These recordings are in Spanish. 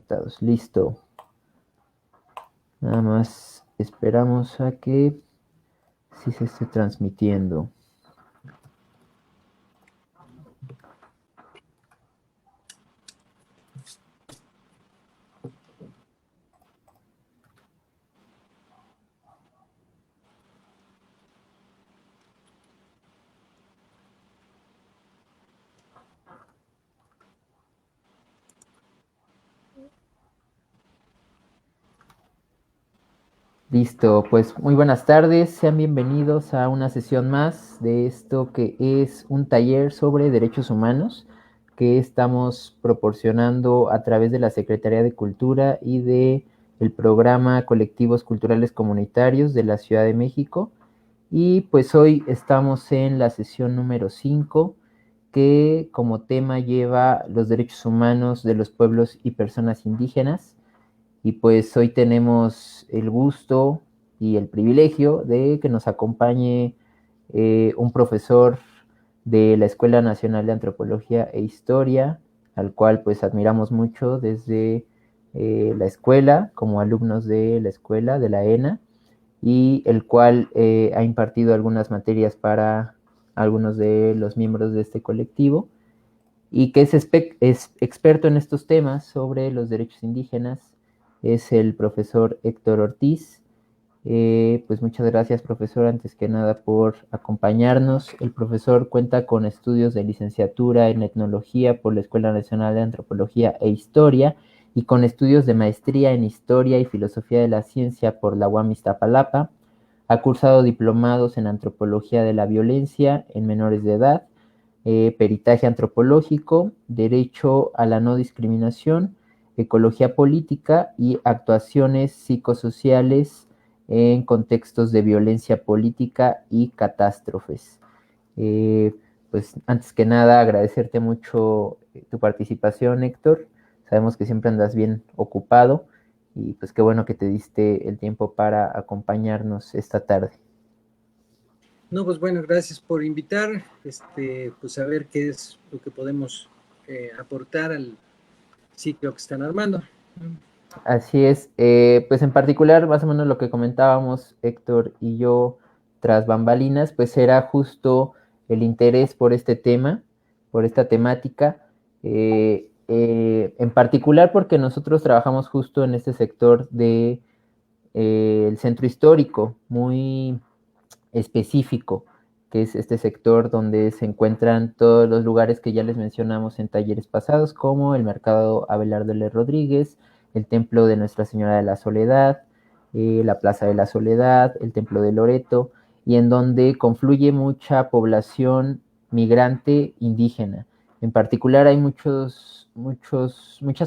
conectados. Listo. Nada más esperamos a que sí se esté transmitiendo. Listo, pues muy buenas tardes, sean bienvenidos a una sesión más de esto que es un taller sobre derechos humanos que estamos proporcionando a través de la Secretaría de Cultura y de el programa Colectivos Culturales Comunitarios de la Ciudad de México. Y pues hoy estamos en la sesión número 5 que como tema lleva los derechos humanos de los pueblos y personas indígenas. Y pues hoy tenemos el gusto y el privilegio de que nos acompañe un profesor de la Escuela Nacional de Antropología e Historia, al cual pues admiramos mucho desde la escuela, como alumnos de la escuela, de la ENA, y el cual ha impartido algunas materias para algunos de los miembros de este colectivo y que es experto en estos temas sobre los derechos indígenas, es el profesor Héctor Ortiz. Pues muchas gracias, profesor, antes que nada por acompañarnos. El profesor cuenta con estudios de licenciatura en etnología por la Escuela Nacional de Antropología e Historia y con estudios de maestría en Historia y Filosofía de la Ciencia por la UAM Iztapalapa. Ha cursado diplomados en Antropología de la Violencia en menores de edad, peritaje antropológico, derecho a la no discriminación, ecología política y actuaciones psicosociales en contextos de violencia política y catástrofes. Eh, pues antes que nada agradecerte mucho tu participación, Héctor. Sabemos que siempre andas bien ocupado y pues qué bueno que te diste el tiempo para acompañarnos esta tarde. No, pues bueno, gracias por invitar, pues a ver qué es lo que podemos aportar al ciclo que están armando. Así es, pues en particular, más o menos lo que comentábamos Héctor y yo tras bambalinas, pues era justo el interés por este tema, por esta temática, en particular porque nosotros trabajamos justo en este sector de el centro histórico, muy específico, que es este sector donde se encuentran todos los lugares que ya les mencionamos en talleres pasados, como el Mercado Abelardo L. Rodríguez, el Templo de Nuestra Señora de la Soledad, la Plaza de la Soledad, el Templo de Loreto, y en donde confluye mucha población migrante indígena. En particular hay muchas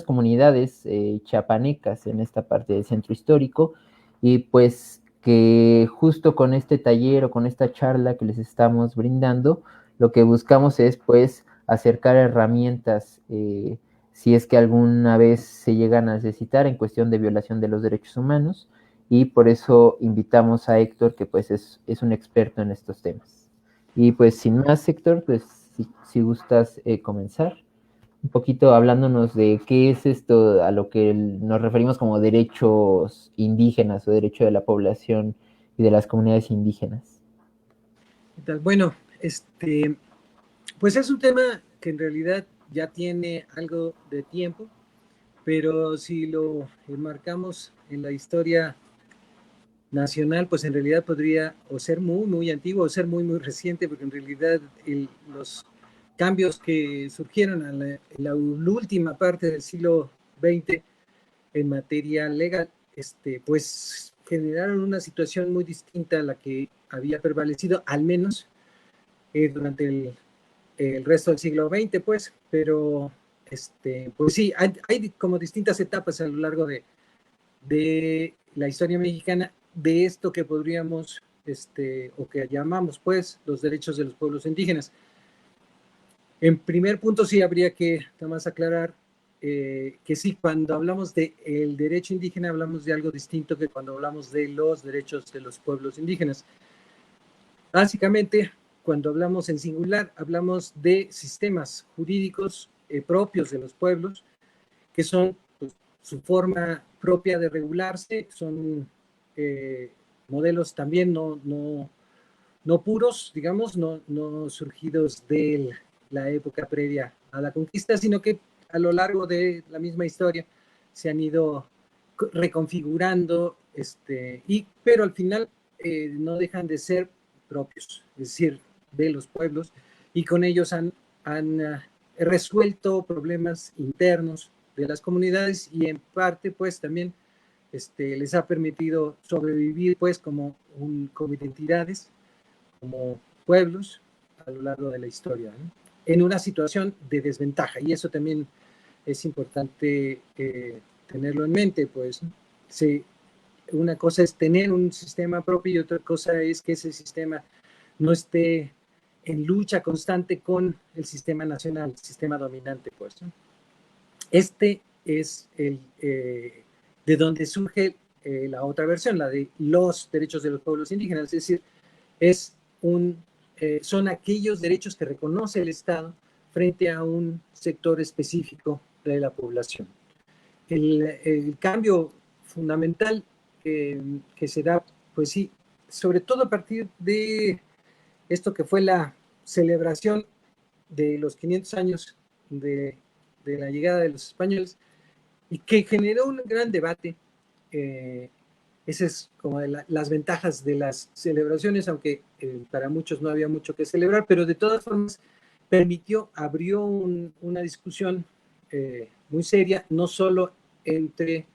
comunidades chiapanecas en esta parte del centro histórico, y pues que justo con este taller o con esta charla que les estamos brindando, lo que buscamos es pues acercar herramientas si es que alguna vez se llegan a necesitar en cuestión de violación de los derechos humanos, y por eso invitamos a Héctor, que pues es un experto en estos temas. Y pues sin más, Héctor, pues si gustas comenzar un poquito hablándonos de qué es esto a lo que nos referimos como derechos indígenas o derecho de la población y de las comunidades indígenas. ¿Qué tal? Bueno, pues es un tema que en realidad ya tiene algo de tiempo, pero si lo enmarcamos en la historia nacional, pues en realidad podría o ser muy, muy antiguo o ser muy, muy reciente, porque en realidad los cambios que surgieron en la última parte del siglo XX en materia legal, pues generaron una situación muy distinta a la que había prevalecido, al menos durante el resto del siglo XX, pues, pero pues sí, hay como distintas etapas a lo largo de la historia mexicana de esto que podríamos, o que llamamos, pues, los derechos de los pueblos indígenas. En primer punto, sí habría que nada más aclarar que sí, cuando hablamos del derecho indígena, hablamos de algo distinto que cuando hablamos de los derechos de los pueblos indígenas. Básicamente, cuando hablamos en singular, hablamos de sistemas jurídicos propios de los pueblos, que son pues, su forma propia de regularse, son modelos también no puros, digamos, no surgidos de la época previa a la conquista, sino que a lo largo de la misma historia se han ido reconfigurando, pero al final no dejan de ser propios, es decir, de los pueblos, y con ellos han resuelto problemas internos de las comunidades y en parte pues también les ha permitido sobrevivir pues como identidades, como pueblos a lo largo de la historia, ¿no? En una situación de desventaja, y eso también es importante tenerlo en mente, pues, ¿no? Sí, una cosa es tener un sistema propio y otra cosa es que ese sistema no esté en lucha constante con el sistema nacional, el sistema dominante, pues, ¿no? Este es de donde surge la otra versión, la de los derechos de los pueblos indígenas, es decir, es son aquellos derechos que reconoce el Estado frente a un sector específico de la población. El cambio fundamental que se da, pues sí, sobre todo a partir de esto que fue la celebración de los 500 años de la llegada de los españoles y que generó un gran debate. Esa es como de las ventajas de las celebraciones, aunque para muchos no había mucho que celebrar, pero de todas formas abrió una discusión muy seria, no solo entre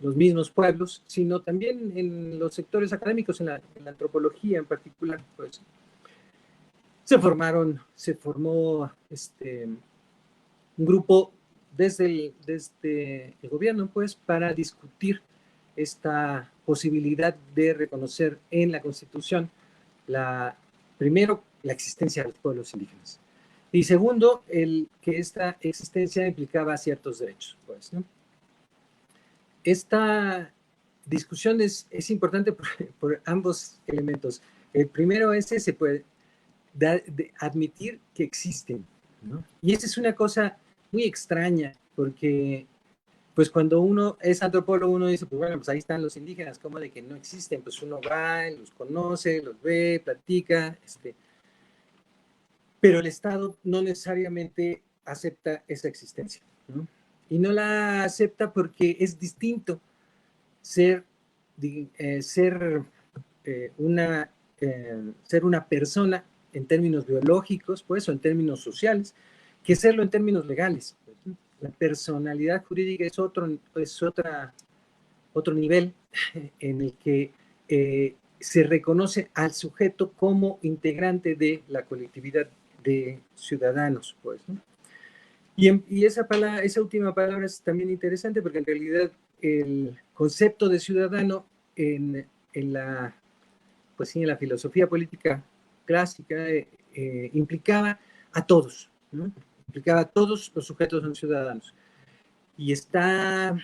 los mismos pueblos, sino también en los sectores académicos, en la antropología en particular, pues se formó un grupo desde el gobierno, pues, para discutir esta posibilidad de reconocer en la Constitución, primero, la existencia de los pueblos indígenas. Y segundo, que esta existencia implicaba ciertos derechos, pues, ¿no? Esta discusión es importante por ambos elementos. El primero es ese, pues, de admitir que existen, ¿no? Y esa es una cosa muy extraña, porque pues cuando uno es antropólogo, uno dice, pues bueno, pues ahí están los indígenas, ¿cómo de que no existen? Pues uno va, los conoce, los ve, platica, pero el Estado no necesariamente acepta esa existencia, ¿no? Y no la acepta porque es distinto ser, ser, ser una persona en términos biológicos, pues, o en términos sociales, que serlo en términos legales. Pues, ¿no? La personalidad jurídica es otro nivel en el que se reconoce al sujeto como integrante de la colectividad de ciudadanos, pues, ¿no? Y esa última palabra es también interesante porque en realidad el concepto de ciudadano en la, pues sí, en la filosofía política clásica implicaba a todos, ¿no? Implicaba a todos los sujetos son ciudadanos. Y está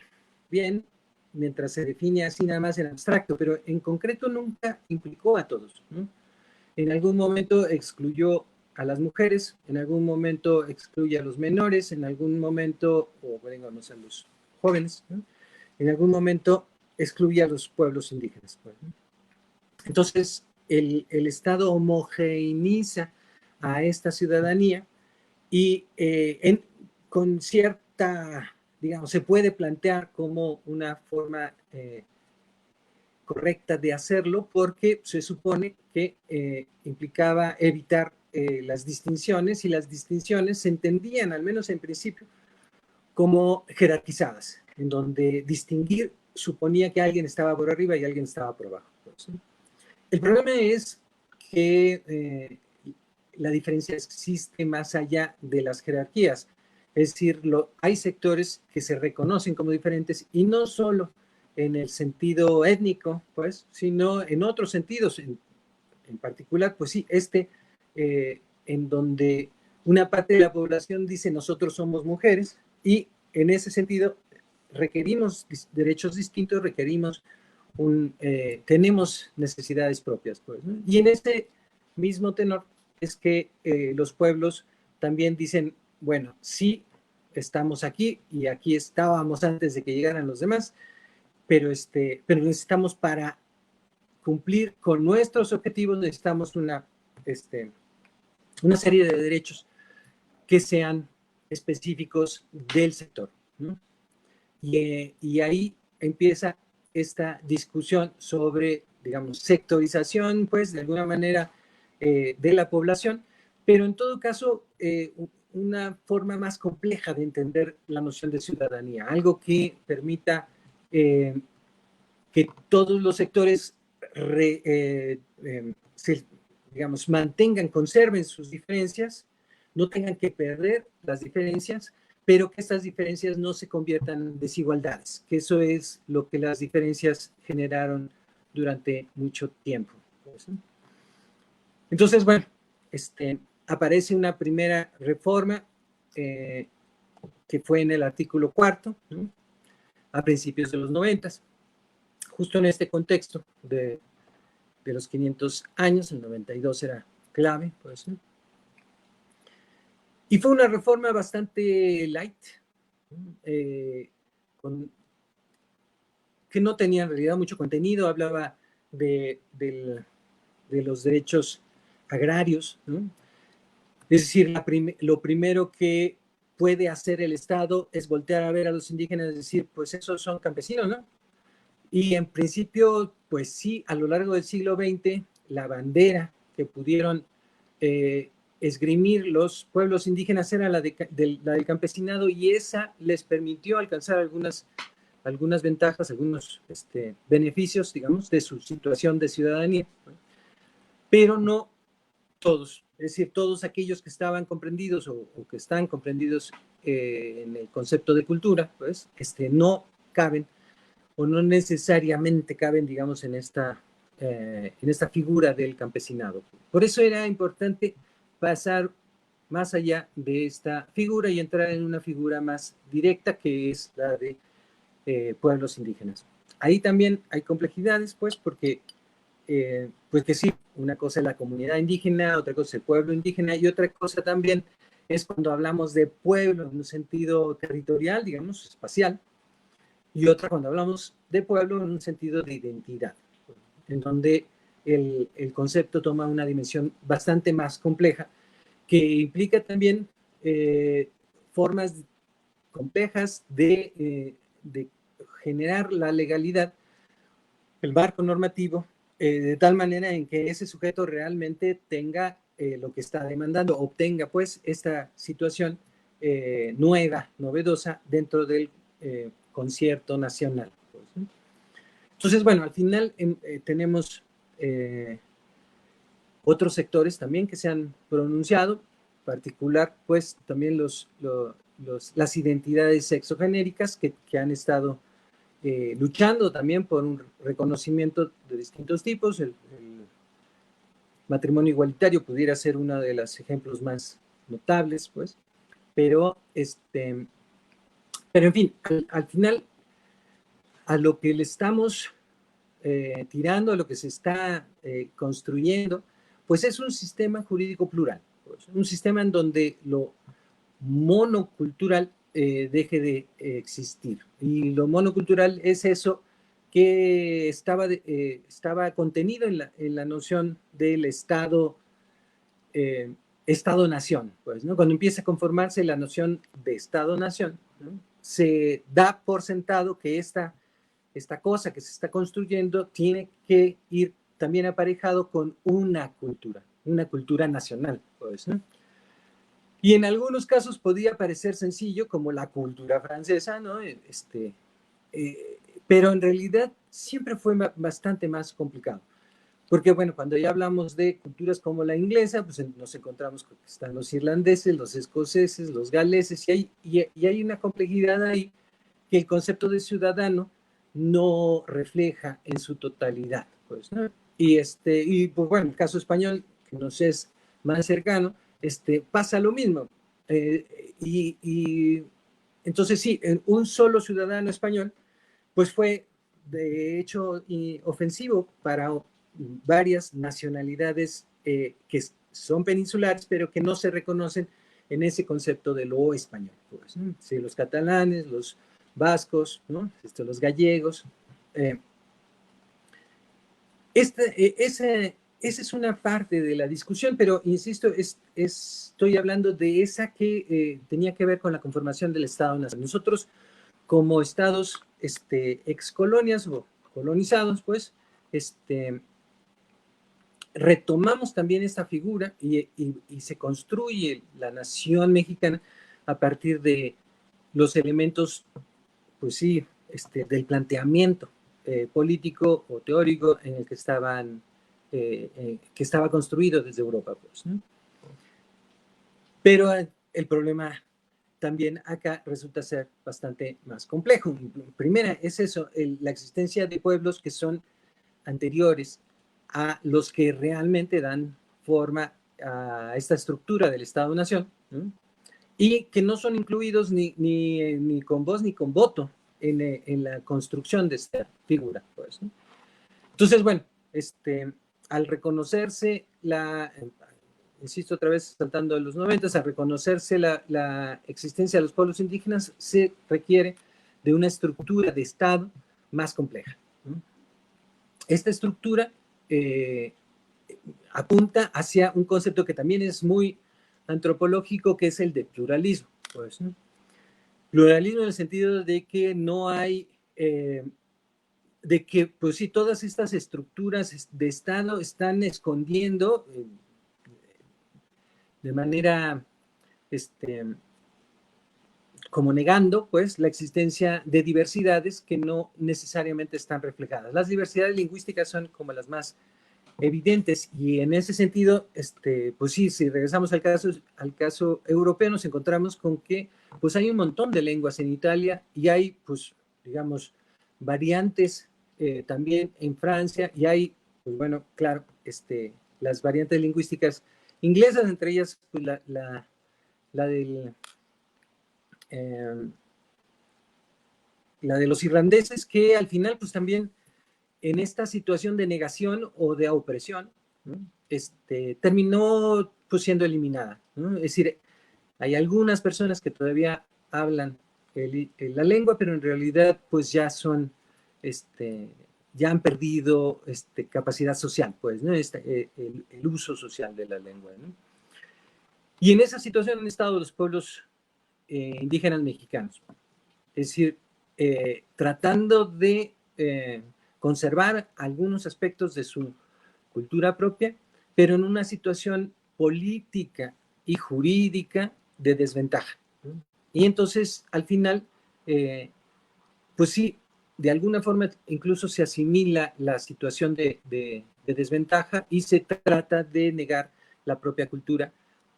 bien mientras se define así nada más en abstracto, pero en concreto nunca implicó a todos, ¿no? En algún momento excluyó a las mujeres, en algún momento excluye a los menores, en algún momento, o digamos a los jóvenes, ¿no? En algún momento excluye a los pueblos indígenas, ¿no? Entonces, el Estado homogeneiza a esta ciudadanía y con cierta, digamos, se puede plantear como una forma correcta de hacerlo porque se supone que implicaba evitar las distinciones y las distinciones se entendían, al menos en principio, como jerarquizadas, en donde distinguir suponía que alguien estaba por arriba y alguien estaba por abajo. Pues, ¿no? El problema es que la diferencia existe más allá de las jerarquías. Es decir, hay sectores que se reconocen como diferentes y no solo en el sentido étnico, pues, sino en otros sentidos. En particular, pues sí, en donde una parte de la población dice nosotros somos mujeres y en ese sentido requerimos derechos distintos, tenemos necesidades propias, pues, ¿no? Y en ese mismo tenor es que los pueblos también dicen, bueno, sí, estamos aquí y aquí estábamos antes de que llegaran los demás, pero necesitamos para cumplir con nuestros objetivos, necesitamos una serie de derechos que sean específicos del sector, ¿no? Y ahí empieza esta discusión sobre, digamos, sectorización, pues, de alguna manera, de la población, pero en todo caso, una forma más compleja de entender la noción de ciudadanía, algo que permita que todos los sectores digamos, mantengan, conserven sus diferencias, no tengan que perder las diferencias, pero que estas diferencias no se conviertan en desigualdades, que eso es lo que las diferencias generaron durante mucho tiempo. Entonces, bueno, aparece una primera reforma que fue en el artículo 4, ¿no? A principios de los 90, justo en este contexto de los 500 años, el 92 era clave, pues, ¿no? Y fue una reforma bastante light, que no tenía en realidad mucho contenido, hablaba de los derechos agrarios, ¿no? Es decir, lo primero que puede hacer el Estado es voltear a ver a los indígenas y decir, pues esos son campesinos, ¿no? Y en principio, pues sí, a lo largo del siglo XX, la bandera que pudieron esgrimir los pueblos indígenas era la del campesinado, y esa les permitió alcanzar algunas ventajas, algunos beneficios, digamos, de su situación de ciudadanía, pero no todos. Es decir, todos aquellos que estaban comprendidos o que están comprendidos en el concepto de cultura, pues, no caben o no necesariamente caben, digamos, en esta figura del campesinado. Por eso era importante pasar más allá de esta figura y entrar en una figura más directa, que es la de pueblos indígenas. Ahí también hay complejidades, pues, porque, pues que sí, una cosa es la comunidad indígena, otra cosa es el pueblo indígena, y otra cosa también es cuando hablamos de pueblo en un sentido territorial, digamos, espacial, y otra cuando hablamos de pueblo en un sentido de identidad, en donde el concepto toma una dimensión bastante más compleja, que implica también formas complejas de generar la legalidad, el marco normativo, de tal manera en que ese sujeto realmente tenga lo que está demandando, obtenga pues esta situación nueva, novedosa dentro del concierto nacional. Pues, ¿no? Entonces, bueno, al final tenemos otros sectores también que se han pronunciado, en particular pues también las identidades sexogenéricas que han estado luchando también por un reconocimiento de distintos tipos. El matrimonio igualitario pudiera ser uno de los ejemplos más notables, pues, pero en fin, al final, a lo que le estamos tirando, a lo que se está construyendo, pues es un sistema jurídico plural, pues, un sistema en donde lo monocultural deje de existir. Y lo monocultural es eso que estaba contenido en la noción del Estado-nación. Pues, ¿no? Cuando empieza a conformarse la noción de Estado-nación, ¿no? Se da por sentado que esta cosa que se está construyendo tiene que ir también aparejado con una cultura nacional. Pues, ¿no? Y en algunos casos podía parecer sencillo, como la cultura francesa, ¿no? Pero en realidad siempre fue bastante más complicado. Porque, bueno, cuando ya hablamos de culturas como la inglesa, pues nos encontramos con que están los irlandeses, los escoceses, los galeses, y hay una complejidad ahí que el concepto de ciudadano no refleja en su totalidad. Pues, ¿no? Y pues bueno, el caso español, que nos es más cercano, pasa lo mismo. Y entonces sí, un solo ciudadano español, pues fue de hecho ofensivo para varias nacionalidades que son peninsulares, pero que no se reconocen en ese concepto de lo español. Pues, ¿no? Sí, los catalanes, los vascos, ¿no? Los gallegos. Esa es una parte de la discusión, pero insisto, estoy hablando de esa que tenía que ver con la conformación del Estado-Nación. Nosotros, como estados excolonias o colonizados, pues, retomamos también esta figura y se construye la nación mexicana a partir de los elementos, pues sí, del planteamiento político o teórico en el que que estaba construido desde Europa, pues, ¿no? Pero el problema también acá resulta ser bastante más complejo. Primera es eso, la existencia de pueblos que son anteriores a los que realmente dan forma a esta estructura del Estado-Nación, ¿no? Y que no son incluidos ni con voz ni con voto en la construcción de esta figura. Pues, ¿no? Entonces, bueno, al reconocerse insisto otra vez, saltando de los 90, al reconocerse la existencia de los pueblos indígenas, se requiere de una estructura de Estado más compleja, ¿no? Esta estructura apunta hacia un concepto que también es muy antropológico, que es el de pluralismo. Pues, ¿no? Pluralismo en el sentido de que no hay, de que, pues sí, todas estas estructuras de Estado están escondiendo de manera, como negando, pues, la existencia de diversidades que no necesariamente están reflejadas. Las diversidades lingüísticas son como las más evidentes y en ese sentido, pues sí, si regresamos al caso europeo, nos encontramos con que pues hay un montón de lenguas en Italia y hay, pues, digamos, variantes también en Francia y hay, pues bueno, claro, las variantes lingüísticas inglesas, entre ellas pues, la del la de los irlandeses, que al final pues también en esta situación de negación o de opresión, ¿no? Terminó pues siendo eliminada, ¿no? Es decir, hay algunas personas que todavía hablan la lengua, pero en realidad pues ya son, ya han perdido capacidad social, pues, ¿no? El uso social de la lengua, ¿no? Y en esa situación han estado los pueblos indígenas mexicanos. Es decir, tratando de conservar algunos aspectos de su cultura propia, pero en una situación política y jurídica de desventaja, ¿no? Y entonces, al final, pues sí, de alguna forma incluso se asimila la situación de desventaja y se trata de negar la propia cultura,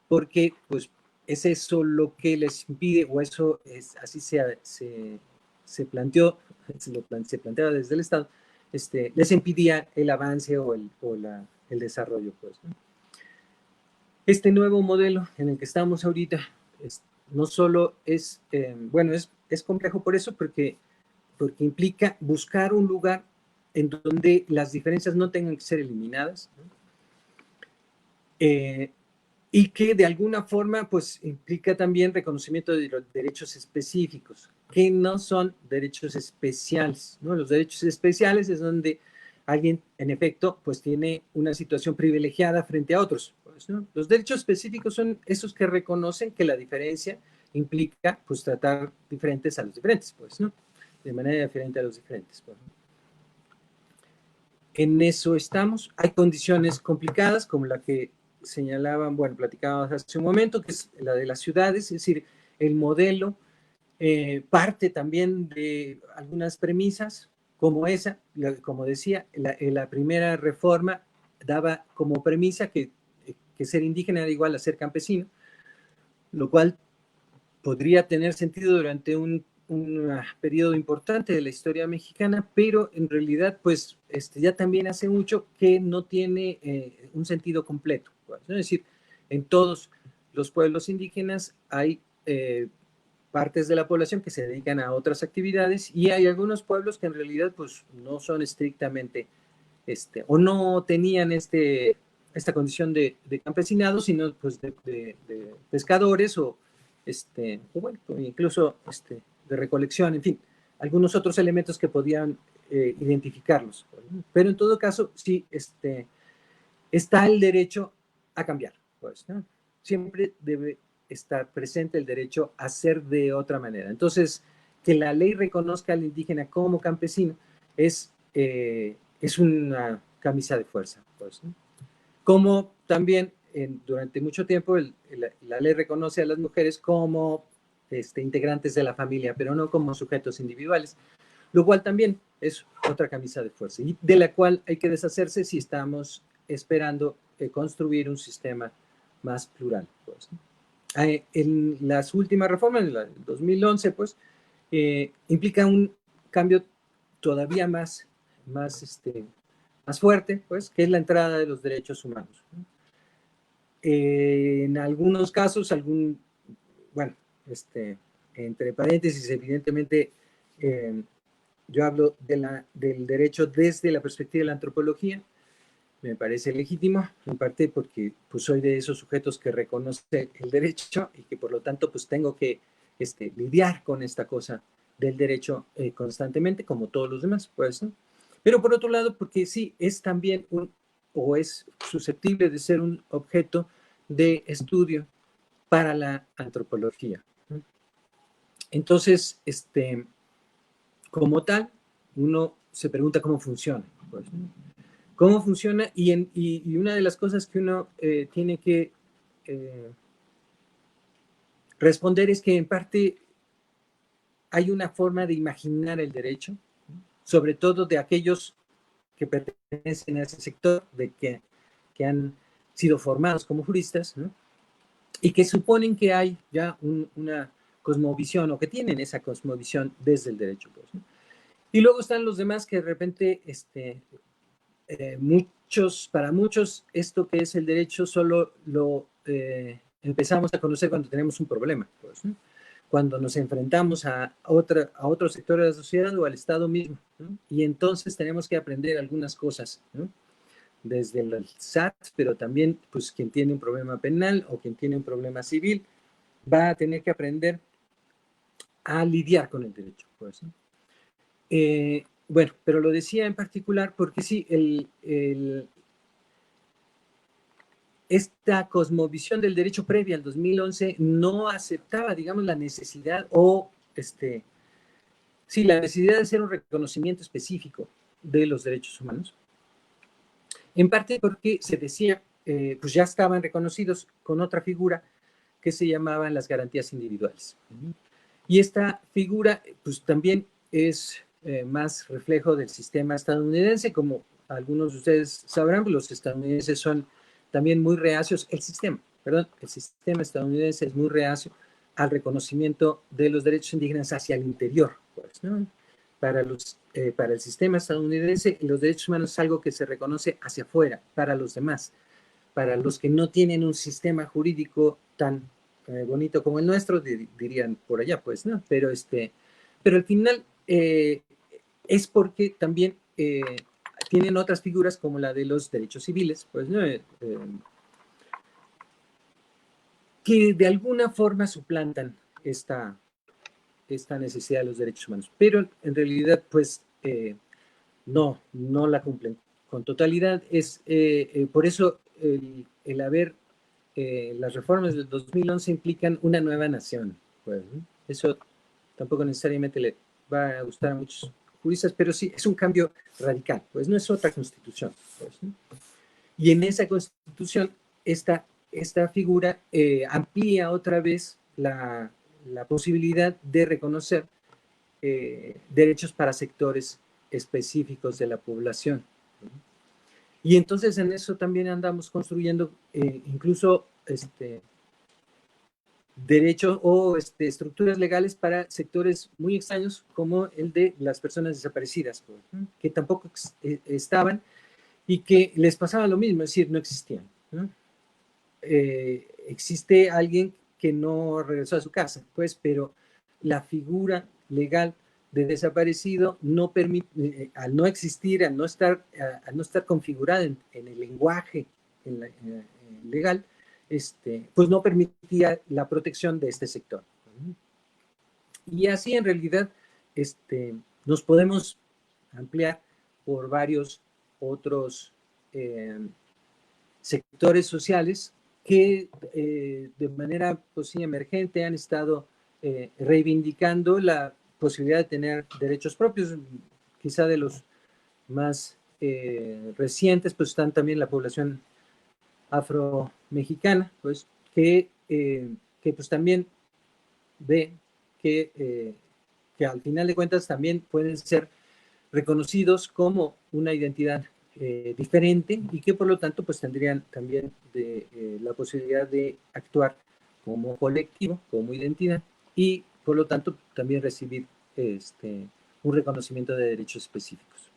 porque pues es eso lo que les impide, o eso es, así se planteó, se planteaba desde el Estado, les impidía el avance o el desarrollo. Pues, ¿no? Este nuevo modelo en el que estamos ahorita no solo es, bueno, es complejo por eso, porque implica buscar un lugar en donde las diferencias no tengan que ser eliminadas, ¿no? Y que de alguna forma pues implica también reconocimiento de los derechos específicos, que no son derechos especiales, ¿no? Los derechos especiales es donde alguien en efecto pues tiene una situación privilegiada frente a otros, pues, ¿no? Los derechos específicos son esos que reconocen que la diferencia implica pues tratar diferentes a los diferentes, pues, ¿no? De manera diferente a los diferentes, pues. En eso estamos. Hay condiciones complicadas como la que señalaban, bueno, platicábamos hace un momento, que es la de las ciudades, es decir, el modelo parte también de algunas premisas como esa, como decía, la primera reforma daba como premisa que ser indígena era igual a ser campesino, lo cual podría tener sentido durante un periodo importante de la historia mexicana, pero en realidad, pues, ya también hace mucho que no tiene un sentido completo, pues, ¿no? Es decir, en todos los pueblos indígenas hay partes de la población que se dedican a otras actividades y hay algunos pueblos que en realidad, pues, no son estrictamente, o no tenían esta condición de campesinados, sino pues de pescadores o bueno, incluso de recolección, en fin, algunos otros elementos que podían identificarlos. Pero en todo caso, sí, está el derecho a cambiar, pues, ¿no? Siempre debe estar presente el derecho a ser de otra manera. Entonces, que la ley reconozca al indígena como campesino es una camisa de fuerza, pues, ¿no? Como también durante mucho tiempo la ley reconoce a las mujeres como integrantes de la familia, pero no como sujetos individuales, lo cual también es otra camisa de fuerza y de la cual hay que deshacerse si estamos esperando construir un sistema más plural. Pues, ¿no? En las últimas reformas, en el 2011, pues, implica un cambio todavía más fuerte, pues, que es la entrada de los derechos humanos. En algunos casos, bueno, entre paréntesis, evidentemente, yo hablo del derecho desde la perspectiva de la antropología, me parece legítimo, en parte porque pues, soy de esos sujetos que reconoce el derecho y que por lo tanto pues tengo que lidiar con esta cosa del derecho constantemente, como todos los demás, pues, ¿no? Pero por otro lado, porque sí, es también o es susceptible de ser un objeto de estudio para la antropología. Entonces, como tal, uno se pregunta cómo funciona. Pues, ¿no? Cómo funciona y una de las cosas que uno tiene que responder es que en parte hay una forma de imaginar el derecho, sobre todo de aquellos que pertenecen a ese sector, que han sido formados como juristas, ¿no? Y que suponen que hay ya una cosmovisión o que tienen esa cosmovisión desde el derecho. Pues, ¿no? Y luego están los demás que de repente, para muchos, esto que es el derecho solo lo empezamos a conocer cuando tenemos un problema, pues, ¿no? Cuando nos enfrentamos a otro sector de la sociedad o al Estado mismo, ¿no? Y entonces tenemos que aprender algunas cosas, ¿no? Desde el SAT, pero también pues quien tiene un problema penal o quien tiene un problema civil va a tener que aprender a lidiar con el derecho, pues, ¿no? Bueno, pero lo decía en particular porque sí, esta cosmovisión del derecho previa al 2011 no aceptaba, digamos, la necesidad la necesidad de hacer un reconocimiento específico de los derechos humanos. En parte porque se decía, pues ya estaban reconocidos con otra figura que se llamaban las garantías individuales. Y esta figura, pues también es más reflejo del sistema estadounidense, como algunos de ustedes sabrán, los estadounidenses son también muy reacios, el sistema estadounidense es muy reacio al reconocimiento de los derechos indígenas hacia el interior, pues, ¿no? Para el sistema estadounidense, los derechos humanos es algo que se reconoce hacia afuera, para los demás, para los que no tienen un sistema jurídico tan bonito como el nuestro, dirían por allá, pues, ¿no? Pero al final es porque también tienen otras figuras como la de los derechos civiles, pues, ¿no? Que de alguna forma suplantan esta necesidad de los derechos humanos, pero en realidad, pues, no la cumplen con totalidad. Por eso el haber las reformas del 2011 implican una nueva nación. Pues, ¿no? Eso tampoco necesariamente le va a gustar a muchos juristas, pero sí es un cambio radical, pues no es otra constitución. Pues, ¿no? Y en esa constitución, esta figura amplía otra vez la posibilidad de reconocer derechos para sectores específicos de la población. Y entonces en eso también andamos construyendo incluso derechos o estructuras legales para sectores muy extraños como el de las personas desaparecidas, que tampoco estaban y que les pasaba lo mismo, es decir, no existían, ¿no? Existe alguien que no regresó a su casa, pues, pero la figura legal de desaparecido no permite, al no existir, al no estar configurada en el lenguaje legal, pues no permitía la protección de este sector. Y así en realidad nos podemos ampliar por varios otros sectores sociales que de manera pues, sí, emergente han estado reivindicando la posibilidad de tener derechos propios. Quizá de los más recientes pues están también la población afro-mexicana, pues que pues también ve que al final de cuentas también pueden ser reconocidos como una identidad diferente y que por lo tanto pues tendrían también la posibilidad de actuar como colectivo, como identidad y por lo tanto también recibir un reconocimiento de derechos específicos.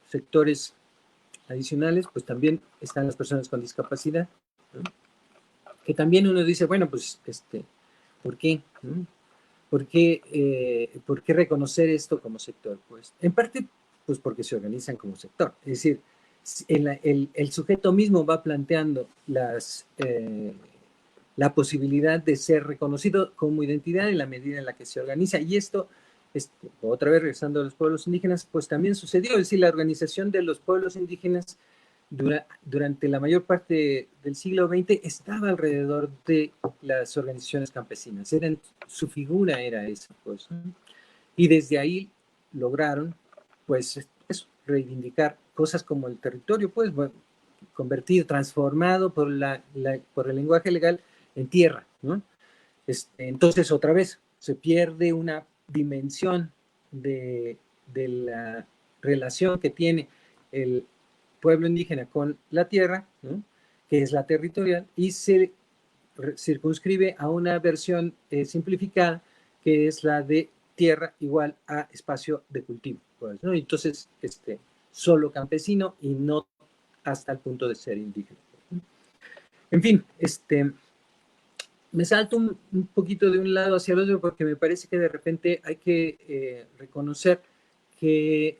Sectores adicionales, pues también están las personas con discapacidad, ¿no? Que también uno dice, bueno, pues, ¿por qué? ¿No? ¿Por qué reconocer esto como sector? Pues, en parte, pues porque se organizan como sector. Es decir, el sujeto mismo va planteando la posibilidad de ser reconocido como identidad en la medida en la que se organiza. Y esto, otra vez regresando a los pueblos indígenas, pues también sucedió. Es decir, la organización de los pueblos indígenas durante la mayor parte del siglo XX estaba alrededor de las organizaciones campesinas. Su figura era esa, pues. Y desde ahí lograron, pues, eso, reivindicar cosas como el territorio, pues, bueno, convertido, transformado por el lenguaje legal en tierra, ¿no? Entonces, otra vez, se pierde una dimensión de la relación que tiene el pueblo indígena con la tierra, ¿no? Que es la territorial, y se circunscribe a una versión simplificada, que es la de tierra igual a espacio de cultivo, pues, ¿no? Entonces, solo campesino y no hasta el punto de ser indígena. En fin, me salto un poquito de un lado hacia el otro porque me parece que de repente hay que reconocer que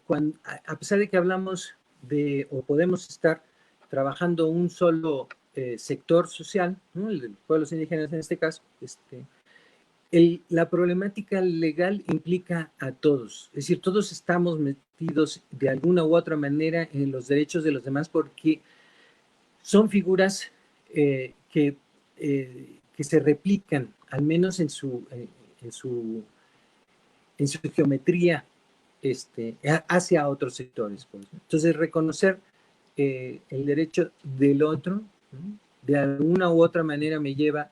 a pesar de que hablamos o podemos estar trabajando un solo sector social, ¿no? El de los pueblos indígenas en este caso, la problemática legal implica a todos, es decir, todos estamos metidos de alguna u otra manera en los derechos de los demás porque son figuras que se replican, al menos en su geometría hacia otros sectores. Pues. Entonces, reconocer el derecho del otro, ¿no? De alguna u otra manera me lleva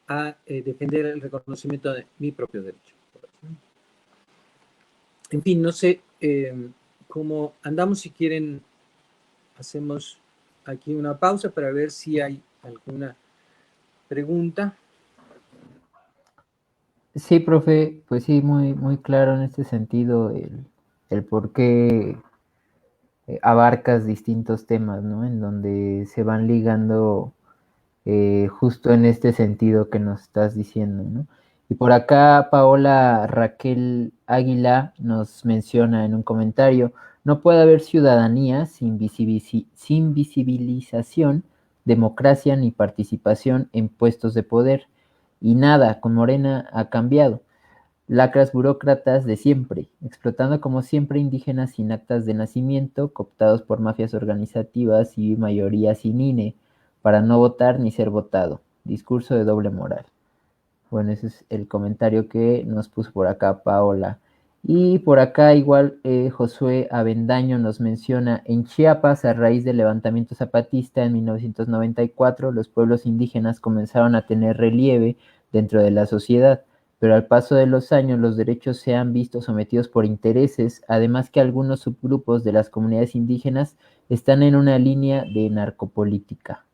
a defender el reconocimiento de mi propio derecho. En fin, no sé cómo andamos. Si quieren, hacemos aquí una pausa para ver si hay alguna pregunta. Sí, profe, pues sí, muy, muy claro en este sentido el por qué abarcas distintos temas, ¿no? En donde se van ligando justo en este sentido que nos estás diciendo, ¿no? Y por acá Paola Raquel Águila nos menciona en un comentario, no puede haber ciudadanía sin visibilización, democracia ni participación en puestos de poder. Y nada, con Morena ha cambiado. Lacras burócratas de siempre, explotando como siempre indígenas sin actas de nacimiento, cooptados por mafias organizativas y mayoría sin INE, para no votar ni ser votado. Discurso de doble moral. Bueno, ese es el comentario que nos puso por acá Paola. Y por acá igual Josué Avendaño nos menciona, en Chiapas, a raíz del levantamiento zapatista en 1994, los pueblos indígenas comenzaron a tener relieve dentro de la sociedad, pero al paso de los años los derechos se han visto sometidos por intereses, además que algunos subgrupos de las comunidades indígenas están en una línea de narcopolítica.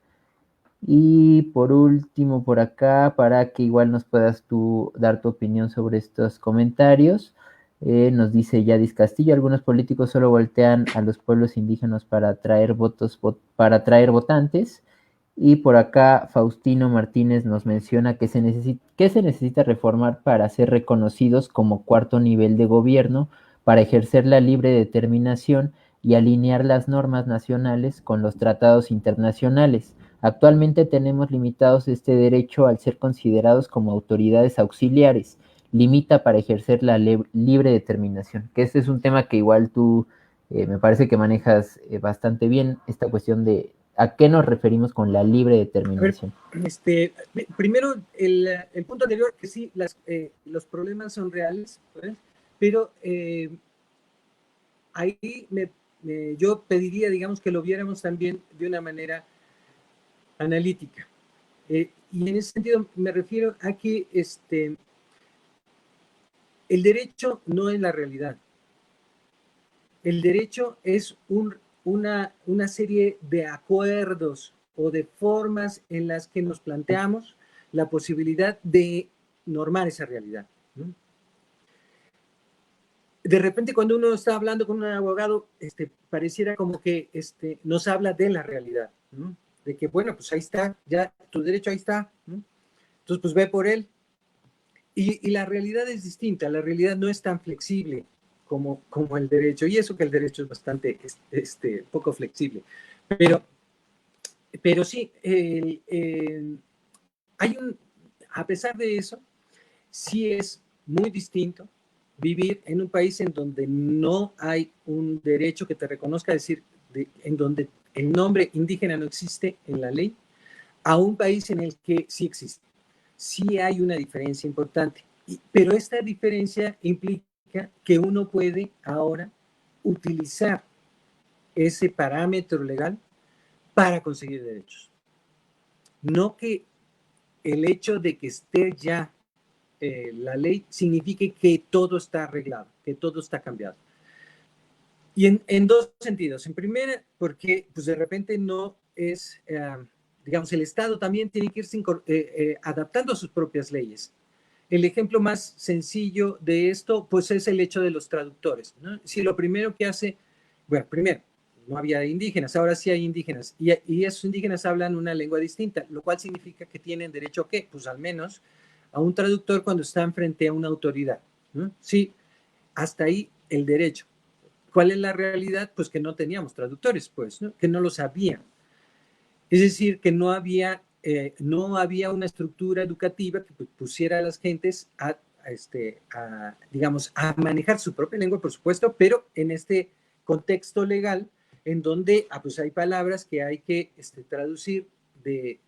Y por último, por acá, para que igual nos puedas tú dar tu opinión sobre estos comentarios, nos dice Yadis Castillo, algunos políticos solo voltean a los pueblos indígenas para atraer para atraer votantes. Y por acá Faustino Martínez nos menciona que se necesita reformar para ser reconocidos como cuarto nivel de gobierno, para ejercer la libre determinación y alinear las normas nacionales con los tratados internacionales. Actualmente tenemos limitados este derecho al ser considerados como autoridades auxiliares, limita para ejercer la libre determinación, que este es un tema que igual tú me parece que manejas bastante bien, esta cuestión de a qué nos referimos con la libre A ver, determinación. primero, el punto anterior, que sí, los problemas son reales, ¿verdad? Pero ahí yo pediría, digamos, que lo viéramos también de una manera analítica. Y en ese sentido me refiero a que el derecho no es la realidad. El derecho es una serie de acuerdos o de formas en las que nos planteamos la posibilidad de normar esa realidad, ¿no? De repente, cuando uno está hablando con un abogado, pareciera como que nos habla de la realidad, ¿no? De que, bueno, pues ahí está, ya tu derecho ahí está, ¿no? Entonces, pues ve por él. Y la realidad es distinta, la realidad no es tan flexible como el derecho, y eso que el derecho es bastante poco flexible. Pero sí, a pesar de eso, sí es muy distinto vivir en un país en donde no hay un derecho que te reconozca, es decir, en donde el nombre indígena no existe en la ley, a un país en el que sí existe. Sí hay una diferencia importante, pero esta diferencia implica que uno puede ahora utilizar ese parámetro legal para conseguir derechos. No que el hecho de que esté ya la ley signifique que todo está arreglado, que todo está cambiado. Y en dos sentidos. En primera, porque pues de repente no es, digamos, el Estado también tiene que irse adaptando a sus propias leyes. El ejemplo más sencillo de esto, pues es el hecho de los traductores, ¿no? Si lo primero que hace, bueno, primero, no había indígenas, ahora sí hay indígenas, y esos indígenas hablan una lengua distinta, lo cual significa que tienen derecho a qué, pues al menos a un traductor cuando están frente a una autoridad, ¿no? Sí, hasta ahí el derecho. ¿Cuál es la realidad? Pues que no teníamos traductores, pues, ¿no? Que no lo sabían. Es decir, que no había una estructura educativa que pusiera a las gentes digamos, a manejar su propia lengua, por supuesto, pero en este contexto legal en donde pues hay palabras que hay que traducir de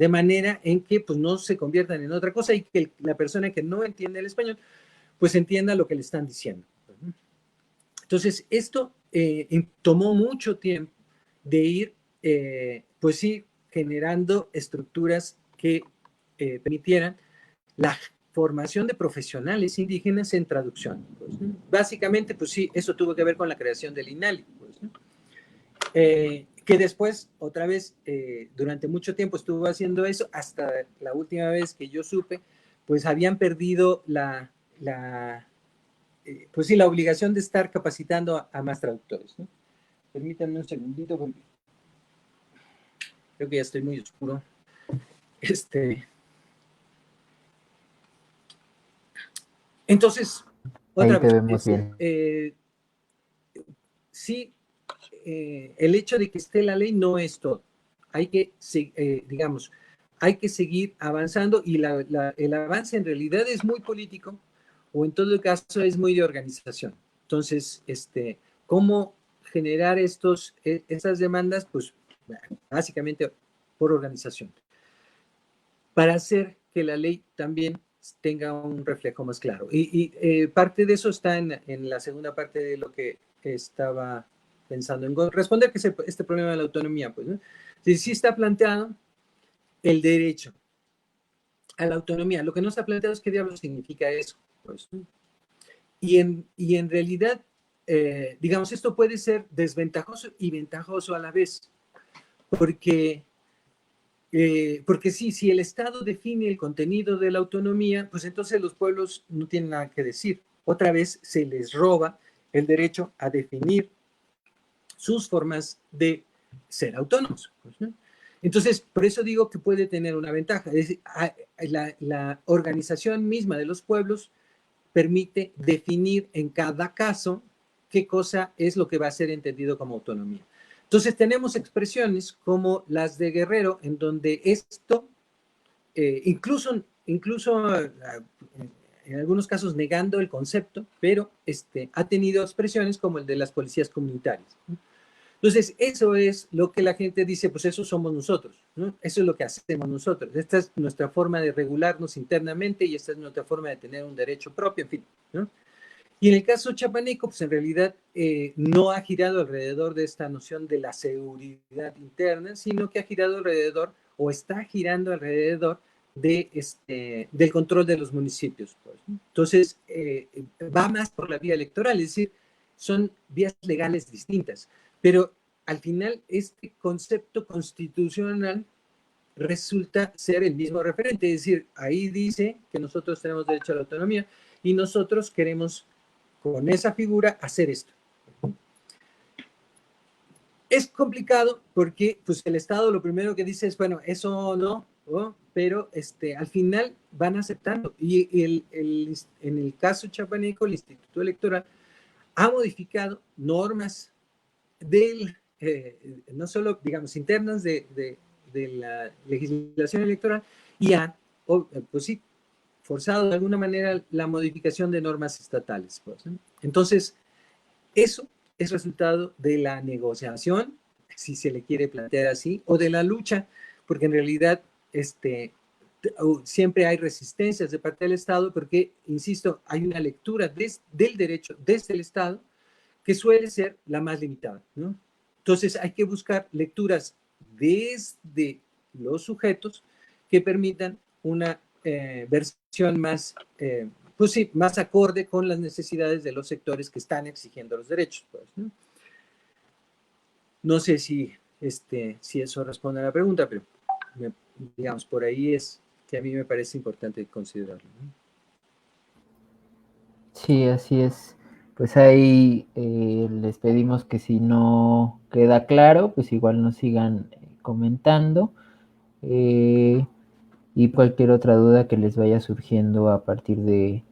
manera en que pues, no se conviertan en otra cosa y que la persona que no entiende el español pues entienda lo que le están diciendo. Entonces, esto tomó mucho tiempo de ir, pues sí, generando estructuras que permitieran la formación de profesionales indígenas en traducción. Pues, ¿no? Básicamente, pues sí, eso tuvo que ver con la creación del INALI, pues, ¿no? Que después, otra vez, durante mucho tiempo estuvo haciendo eso, hasta la última vez que yo supe, pues habían perdido pues sí, la obligación de estar capacitando a más traductores, ¿no? Permítanme un segundito, porque creo que ya estoy muy oscuro. Entonces, Ahí otra te vez, vemos bien. sí, el hecho de que esté la ley no es todo. Hay que, digamos, hay que seguir avanzando y el avance en realidad es muy político o en todo caso es muy de organización. Entonces, ¿cómo generar estas demandas? Pues básicamente por organización, para hacer que la ley también tenga un reflejo más claro. Y parte de eso está en la segunda parte de lo que estaba pensando en responder, que es este problema de la autonomía. Pues, ¿no? Sí está planteado el derecho a la autonomía. Lo que no está planteado es qué diablos significa eso. Pues, ¿no? Y en realidad, digamos, esto puede ser desventajoso y ventajoso a la vez, porque porque sí, si el Estado define el contenido de la autonomía, pues entonces los pueblos no tienen nada que decir. Otra vez se les roba el derecho a definir sus formas de ser autónomos. Pues, ¿no? Entonces, por eso digo que puede tener una ventaja. Es decir, la organización misma de los pueblos permite definir en cada caso qué cosa es lo que va a ser entendido como autonomía. Entonces tenemos expresiones como las de Guerrero, en donde esto, incluso en algunos casos negando el concepto, pero ha tenido expresiones como el de las policías comunitarias. Entonces, eso es lo que la gente dice, pues eso somos nosotros, ¿no? Eso es lo que hacemos nosotros. Esta es nuestra forma de regularnos internamente y esta es nuestra forma de tener un derecho propio, en fin, ¿no? Y en el caso chapaneco, pues en realidad no ha girado alrededor de esta noción de la seguridad interna, sino que ha girado alrededor o está girando alrededor del control de los municipios. Pues, ¿no? Entonces, va más por la vía electoral, es decir, son vías legales distintas. Pero al final, este concepto constitucional resulta ser el mismo referente, es decir, ahí dice que nosotros tenemos derecho a la autonomía y nosotros queremos con esa figura hacer esto. Es complicado porque pues, el Estado lo primero que dice es, bueno, eso no, ¿no? Pero al final van aceptando. Y en el caso chapaneco, el Instituto Electoral ha modificado normas no solo, digamos, internas de la legislación electoral y ha, pues sí, forzado de alguna manera la modificación de normas estatales. Pues, ¿no? Entonces, eso es resultado de la negociación, si se le quiere plantear así, o de la lucha, porque en realidad siempre hay resistencias de parte del Estado, porque, insisto, hay una lectura del derecho desde el Estado que suele ser la más limitada, ¿no? Entonces hay que buscar lecturas desde los sujetos que permitan una versión más, pues sí, más acorde con las necesidades de los sectores que están exigiendo los derechos. Pues, ¿no? No sé si eso responde a la pregunta, pero digamos, por ahí es que a mí me parece importante considerarlo, ¿no? Sí, así es. Pues ahí les pedimos que si no queda claro, pues igual nos sigan comentando. Eh, y cualquier otra duda que les vaya surgiendo a partir de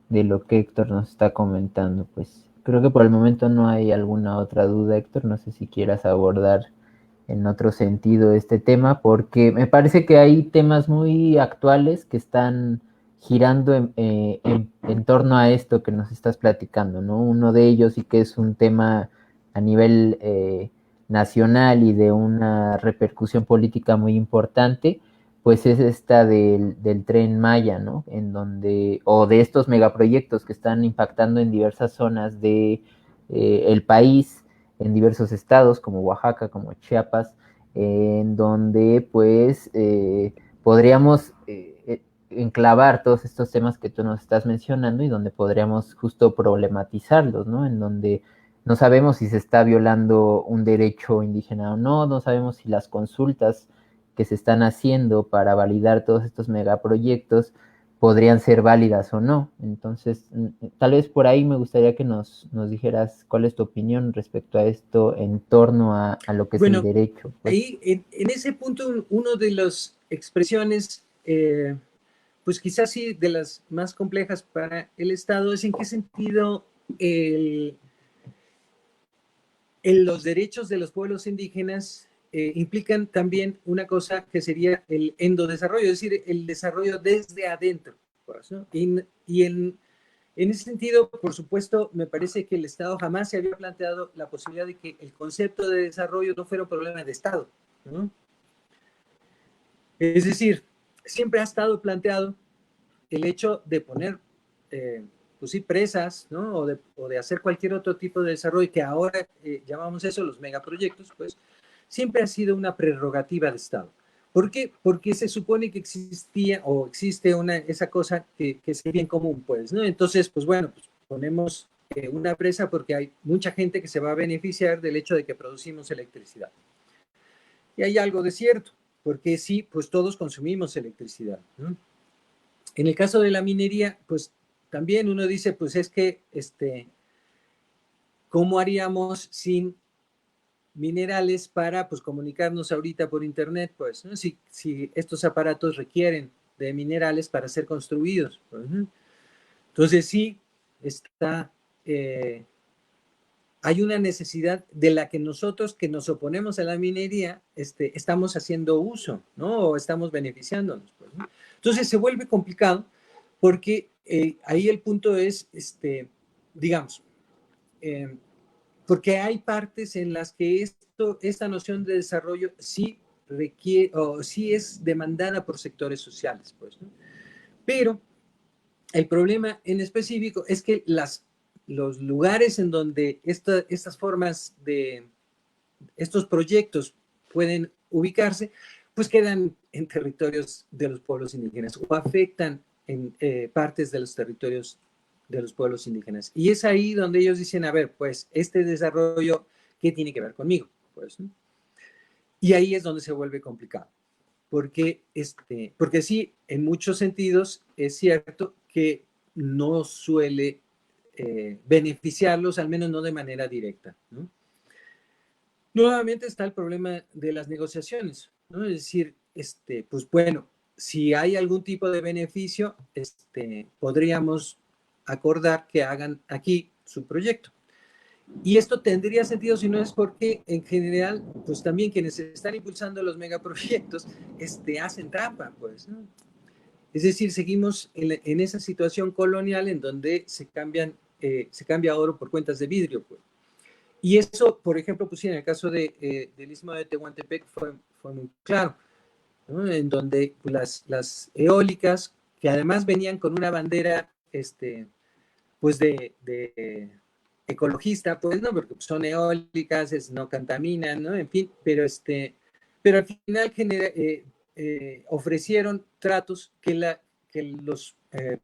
lo que Héctor nos está comentando. Pues creo que por el momento no hay alguna otra duda, Héctor. No sé si quieras abordar en otro sentido este tema, porque me parece que hay temas muy actuales que están girando en torno a esto que nos estás platicando, ¿no? Uno de ellos y que es un tema a nivel nacional y de una repercusión política muy importante, pues es esta del Tren Maya, ¿no? En donde, o de estos megaproyectos que están impactando en diversas zonas de el país, en diversos estados como Oaxaca, como Chiapas, en donde pues podríamos enclavar todos estos temas que tú nos estás mencionando y donde podríamos justo problematizarlos, ¿no? En donde no sabemos si se está violando un derecho indígena o no, no sabemos si las consultas que se están haciendo para validar todos estos megaproyectos podrían ser válidas o no. Entonces, tal vez por ahí me gustaría que nos dijeras cuál es tu opinión respecto a esto en torno a lo que es el Bueno, derecho. Pues. ahí en ese punto, uno de las expresiones, pues quizás sí de las más complejas para el Estado, es en qué sentido los derechos de los pueblos indígenas implican también una cosa que sería el endodesarrollo, es decir, el desarrollo desde adentro. Pues, ¿no? Y en ese sentido, por supuesto, me parece que el Estado jamás se había planteado la posibilidad de que el concepto de desarrollo no fuera un problema de Estado, ¿no? Es decir, siempre ha estado planteado el hecho de poner, pues sí, presas, ¿no? O de hacer cualquier otro tipo de desarrollo que ahora llamamos eso los megaproyectos, pues siempre ha sido una prerrogativa de Estado. ¿Por qué? Porque se supone que existía o existe esa cosa que es el bien común, pues, ¿no? Entonces, pues bueno, pues ponemos una presa porque hay mucha gente que se va a beneficiar del hecho de que producimos electricidad. Y hay algo de cierto, porque sí, pues todos consumimos electricidad, ¿no? En el caso de la minería, pues también uno dice, pues es que, ¿cómo haríamos sin minerales para, pues, comunicarnos ahorita por internet? Pues, ¿no? Si estos aparatos requieren de minerales para ser construidos. Pues, ¿no? Entonces sí, está hay una necesidad de la que nosotros que nos oponemos a la minería estamos haciendo uso, ¿no? O estamos beneficiándonos, pues, ¿no? Entonces se vuelve complicado porque ahí el punto es, digamos, eh, porque hay partes en las que esta noción de desarrollo sí requiere o sí es demandada por sectores sociales, pues, ¿no? Pero el problema en específico es que los lugares en donde estas formas de estos proyectos pueden ubicarse, pues quedan en territorios de los pueblos indígenas o afectan en partes de los territorios de los pueblos indígenas. Y es ahí donde ellos dicen, a ver, pues este desarrollo, ¿qué tiene que ver conmigo? Pues, ¿no? Y ahí es donde se vuelve complicado. Porque sí, en muchos sentidos es cierto que no suele beneficiarlos, al menos no de manera directa, ¿no? Nuevamente está el problema de las negociaciones, ¿no? Es decir, pues bueno, si hay algún tipo de beneficio, podríamos acordar que hagan aquí su proyecto. Y esto tendría sentido si no es porque en general, pues también quienes están impulsando los megaproyectos, hacen trampa, pues, ¿no? Es decir, seguimos en esa situación colonial en donde se cambia oro por cuentas de vidrio, pues. Y eso, por ejemplo, pues sí, en el caso del Istmo de Tehuantepec fue muy claro, ¿no? En donde pues, las eólicas, que además venían con una bandera, pues de ecologista, pues, ¿no? Porque son eólicas, no contaminan, ¿no? En fin, pero al final ofrecieron tratos que los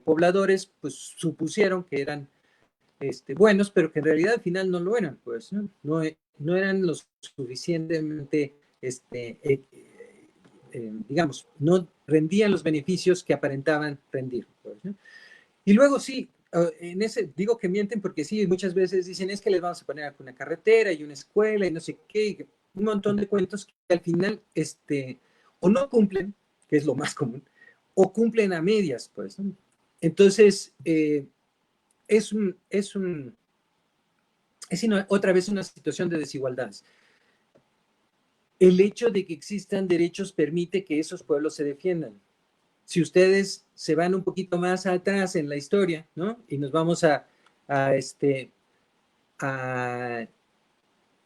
pobladores, pues, supusieron que eran buenos, pero que en realidad al final no lo eran, pues, ¿no? No eran lo suficientemente, digamos, no rendían los beneficios que aparentaban rendir, pues, ¿no? Y luego sí, en ese, digo que mienten porque sí, muchas veces dicen es que les vamos a poner una carretera y una escuela y no sé qué, un montón de cuentos que al final, o no cumplen, que es lo más común, o cumplen a medias, pues, ¿no? Entonces, es otra vez una situación de desigualdades. El hecho de que existan derechos permite que esos pueblos se defiendan. Si ustedes se van un poquito más atrás en la historia, ¿no? Y nos vamos a, a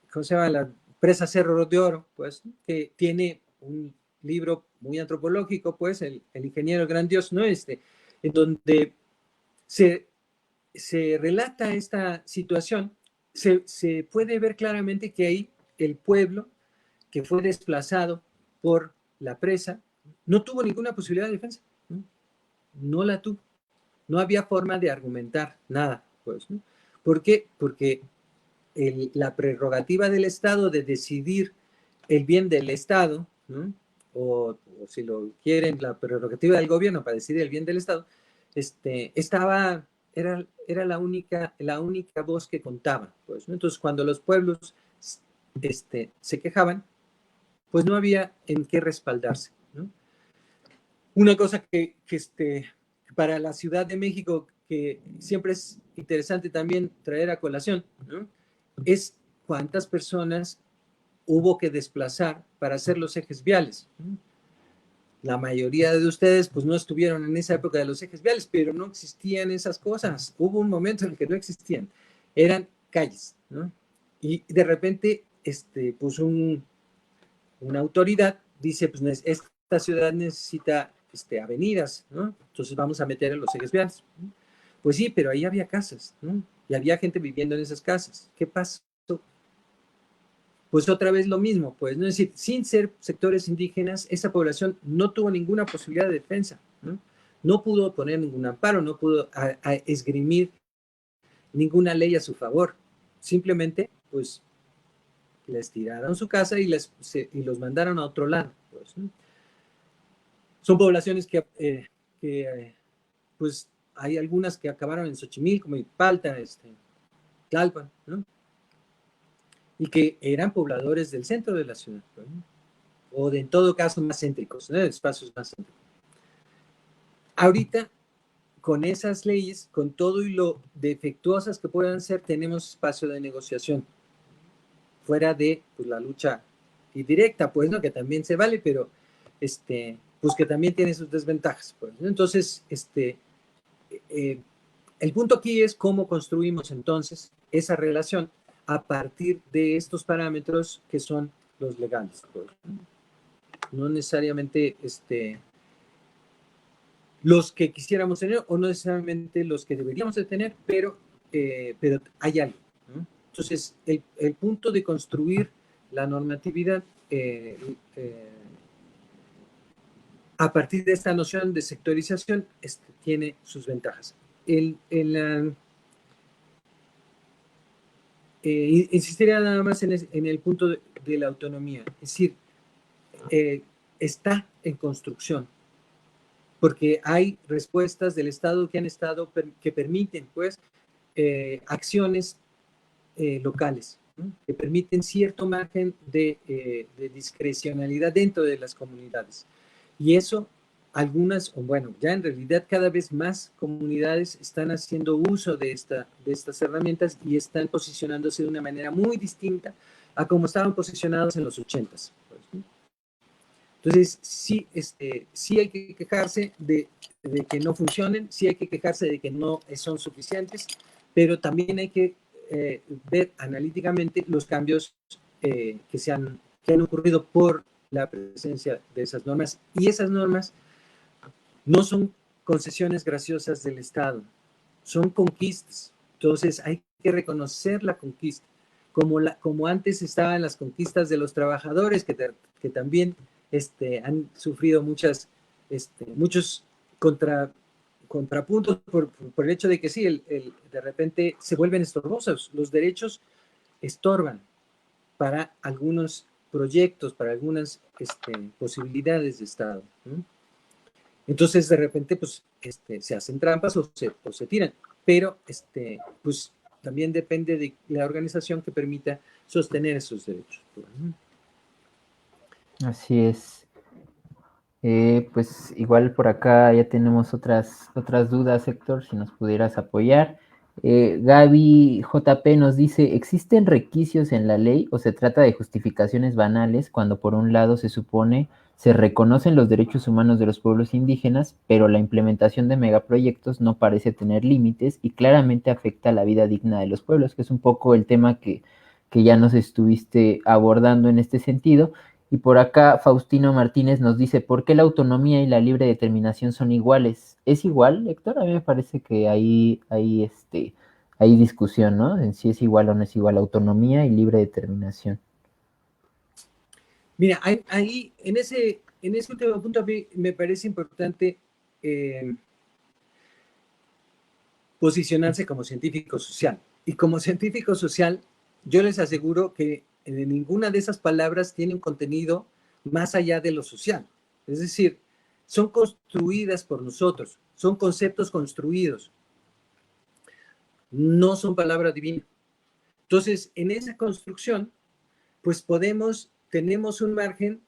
¿cómo se llama? La presa Cerro de Oro, pues, que tiene un libro muy antropológico, pues, el ingeniero grandioso, ¿no? En donde se, se relata esta situación, se puede ver claramente que ahí el pueblo que fue desplazado por la presa no tuvo ninguna posibilidad de defensa, ¿no? No la tuvo. No había forma de argumentar nada, pues, ¿no? ¿Por qué? Porque la prerrogativa del Estado de decidir el bien del Estado, ¿no? O si lo quieren, la prerrogativa del gobierno para decidir el bien del Estado, era la única voz que contaba, pues, ¿no? Entonces, cuando los pueblos se quejaban, pues no había en qué respaldarse, ¿no? Una cosa que para la Ciudad de México, que siempre es interesante también traer a colación, ¿no? Es cuántas personas hubo que desplazar para hacer los ejes viales, ¿no? La mayoría de ustedes pues no estuvieron en esa época de los ejes viales, pero no existían esas cosas. Hubo un momento en el que no existían. Eran calles, ¿no? Y de repente, pues una autoridad dice, pues esta ciudad necesita avenidas, ¿no? Entonces vamos a meter en los ejes viales. Pues sí, pero ahí había casas, ¿no? Y había gente viviendo en esas casas. ¿Qué pasó? Pues otra vez lo mismo, pues, ¿no? Es decir, sin ser sectores indígenas, esa población no tuvo ninguna posibilidad de defensa, ¿no? No pudo poner ningún amparo, no pudo esgrimir ninguna ley a su favor. Simplemente, pues, les tiraron su casa y los mandaron a otro lado, pues, ¿no? Son poblaciones que pues, hay algunas que acabaron en Xochimilco, como Ipalta, Tlalpan, ¿no? Y que eran pobladores del centro de la ciudad, ¿no? O en todo caso más céntricos, ¿no? Espacios más céntricos. Ahorita con esas leyes, con todo y lo defectuosas que puedan ser, tenemos espacio de negociación fuera de pues, la lucha indirecta, pues, ¿no? Que también se vale, pero pues que también tiene sus desventajas, pues, ¿no? Entonces, el punto aquí es cómo construimos entonces esa relación a partir de estos parámetros que son los legales, pues, ¿no? No necesariamente los que quisiéramos tener o no necesariamente los que deberíamos de tener, pero hay algo, ¿no? Entonces, el punto de construir la normatividad a partir de esta noción de sectorización tiene sus ventajas. Insistiría nada más en el punto de la autonomía, es decir, está en construcción, porque hay respuestas del Estado que han estado, que permiten, pues, acciones locales, ¿no? Que permiten cierto margen de discrecionalidad dentro de las comunidades. Y eso, algunas, o bueno, ya en realidad cada vez más comunidades están haciendo uso de estas herramientas y están posicionándose de una manera muy distinta a como estaban posicionados en los 80s. Pues, ¿no? Entonces, sí, sí hay que quejarse de que no funcionen, sí hay que quejarse de que no son suficientes, pero también hay que ver analíticamente los cambios que han ocurrido por la presencia de esas normas. Y esas normas no son concesiones graciosas del Estado, son conquistas. Entonces hay que reconocer la conquista, como antes estaban las conquistas de los trabajadores, que también han sufrido muchos contrapuntos por el hecho de que sí, de repente se vuelven estorbosos. Los derechos estorban para algunos proyectos, para algunas posibilidades de Estado, ¿no? Entonces, de repente, pues, se hacen trampas o se tiran, pero, pues, también depende de la organización que permita sostener esos derechos. Así es. Pues igual por acá ya tenemos otras dudas, Héctor, si nos pudieras apoyar. Gaby JP nos dice, ¿existen requisitos en la ley o se trata de justificaciones banales cuando por un lado se supone se reconocen los derechos humanos de los pueblos indígenas, pero la implementación de megaproyectos no parece tener límites y claramente afecta la vida digna de los pueblos, que es un poco el tema que ya nos estuviste abordando en este sentido? Y por acá Faustino Martínez nos dice, ¿por qué la autonomía y la libre determinación son iguales? ¿Es igual, Héctor? A mí me parece que hay discusión, ¿no? En si es igual o no es igual autonomía y libre determinación. Mira, ahí en ese último punto a mí me parece importante posicionarse como científico social. Y como científico social, yo les aseguro que ninguna de esas palabras tiene un contenido más allá de lo social. Es decir, son construidas por nosotros, son conceptos construidos, no son palabra divina. Entonces, en esa construcción, pues tenemos un margen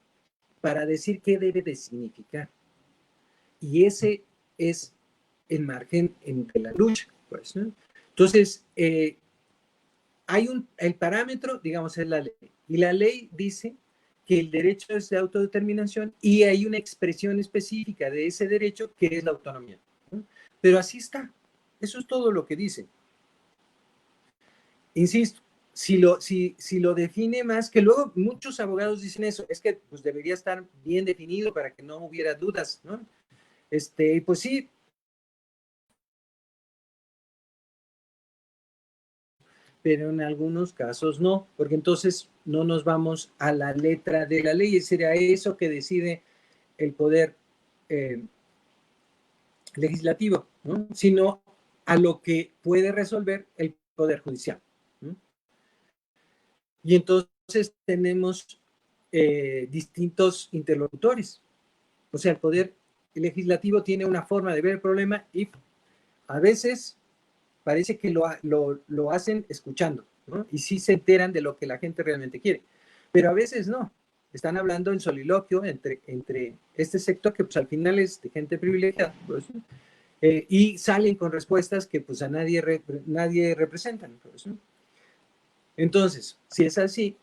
para decir qué debe de significar. Y ese es el margen entre la lucha, pues, ¿no? Entonces, el parámetro, digamos, es la ley. Y la ley dice que el derecho es de autodeterminación y hay una expresión específica de ese derecho que es la autonomía, ¿no? Pero así está. Eso es todo lo que dice. Insisto, si lo define más, que luego muchos abogados dicen eso, es que pues debería estar bien definido para que no hubiera dudas, ¿no? Pues sí, pero en algunos casos no, porque entonces no nos vamos a la letra de la ley, sería eso que decide el poder legislativo, ¿no? Sino a lo que puede resolver el poder judicial, ¿no? Y entonces tenemos distintos interlocutores. O sea, el poder legislativo tiene una forma de ver el problema y a veces parece que lo hacen escuchando, ¿no? Y sí se enteran de lo que la gente realmente quiere. Pero a veces no. Están hablando en soliloquio entre este sector que pues, al final es de gente privilegiada, pues, y salen con respuestas que pues a nadie representan. Pues, ¿no? Entonces, si es así,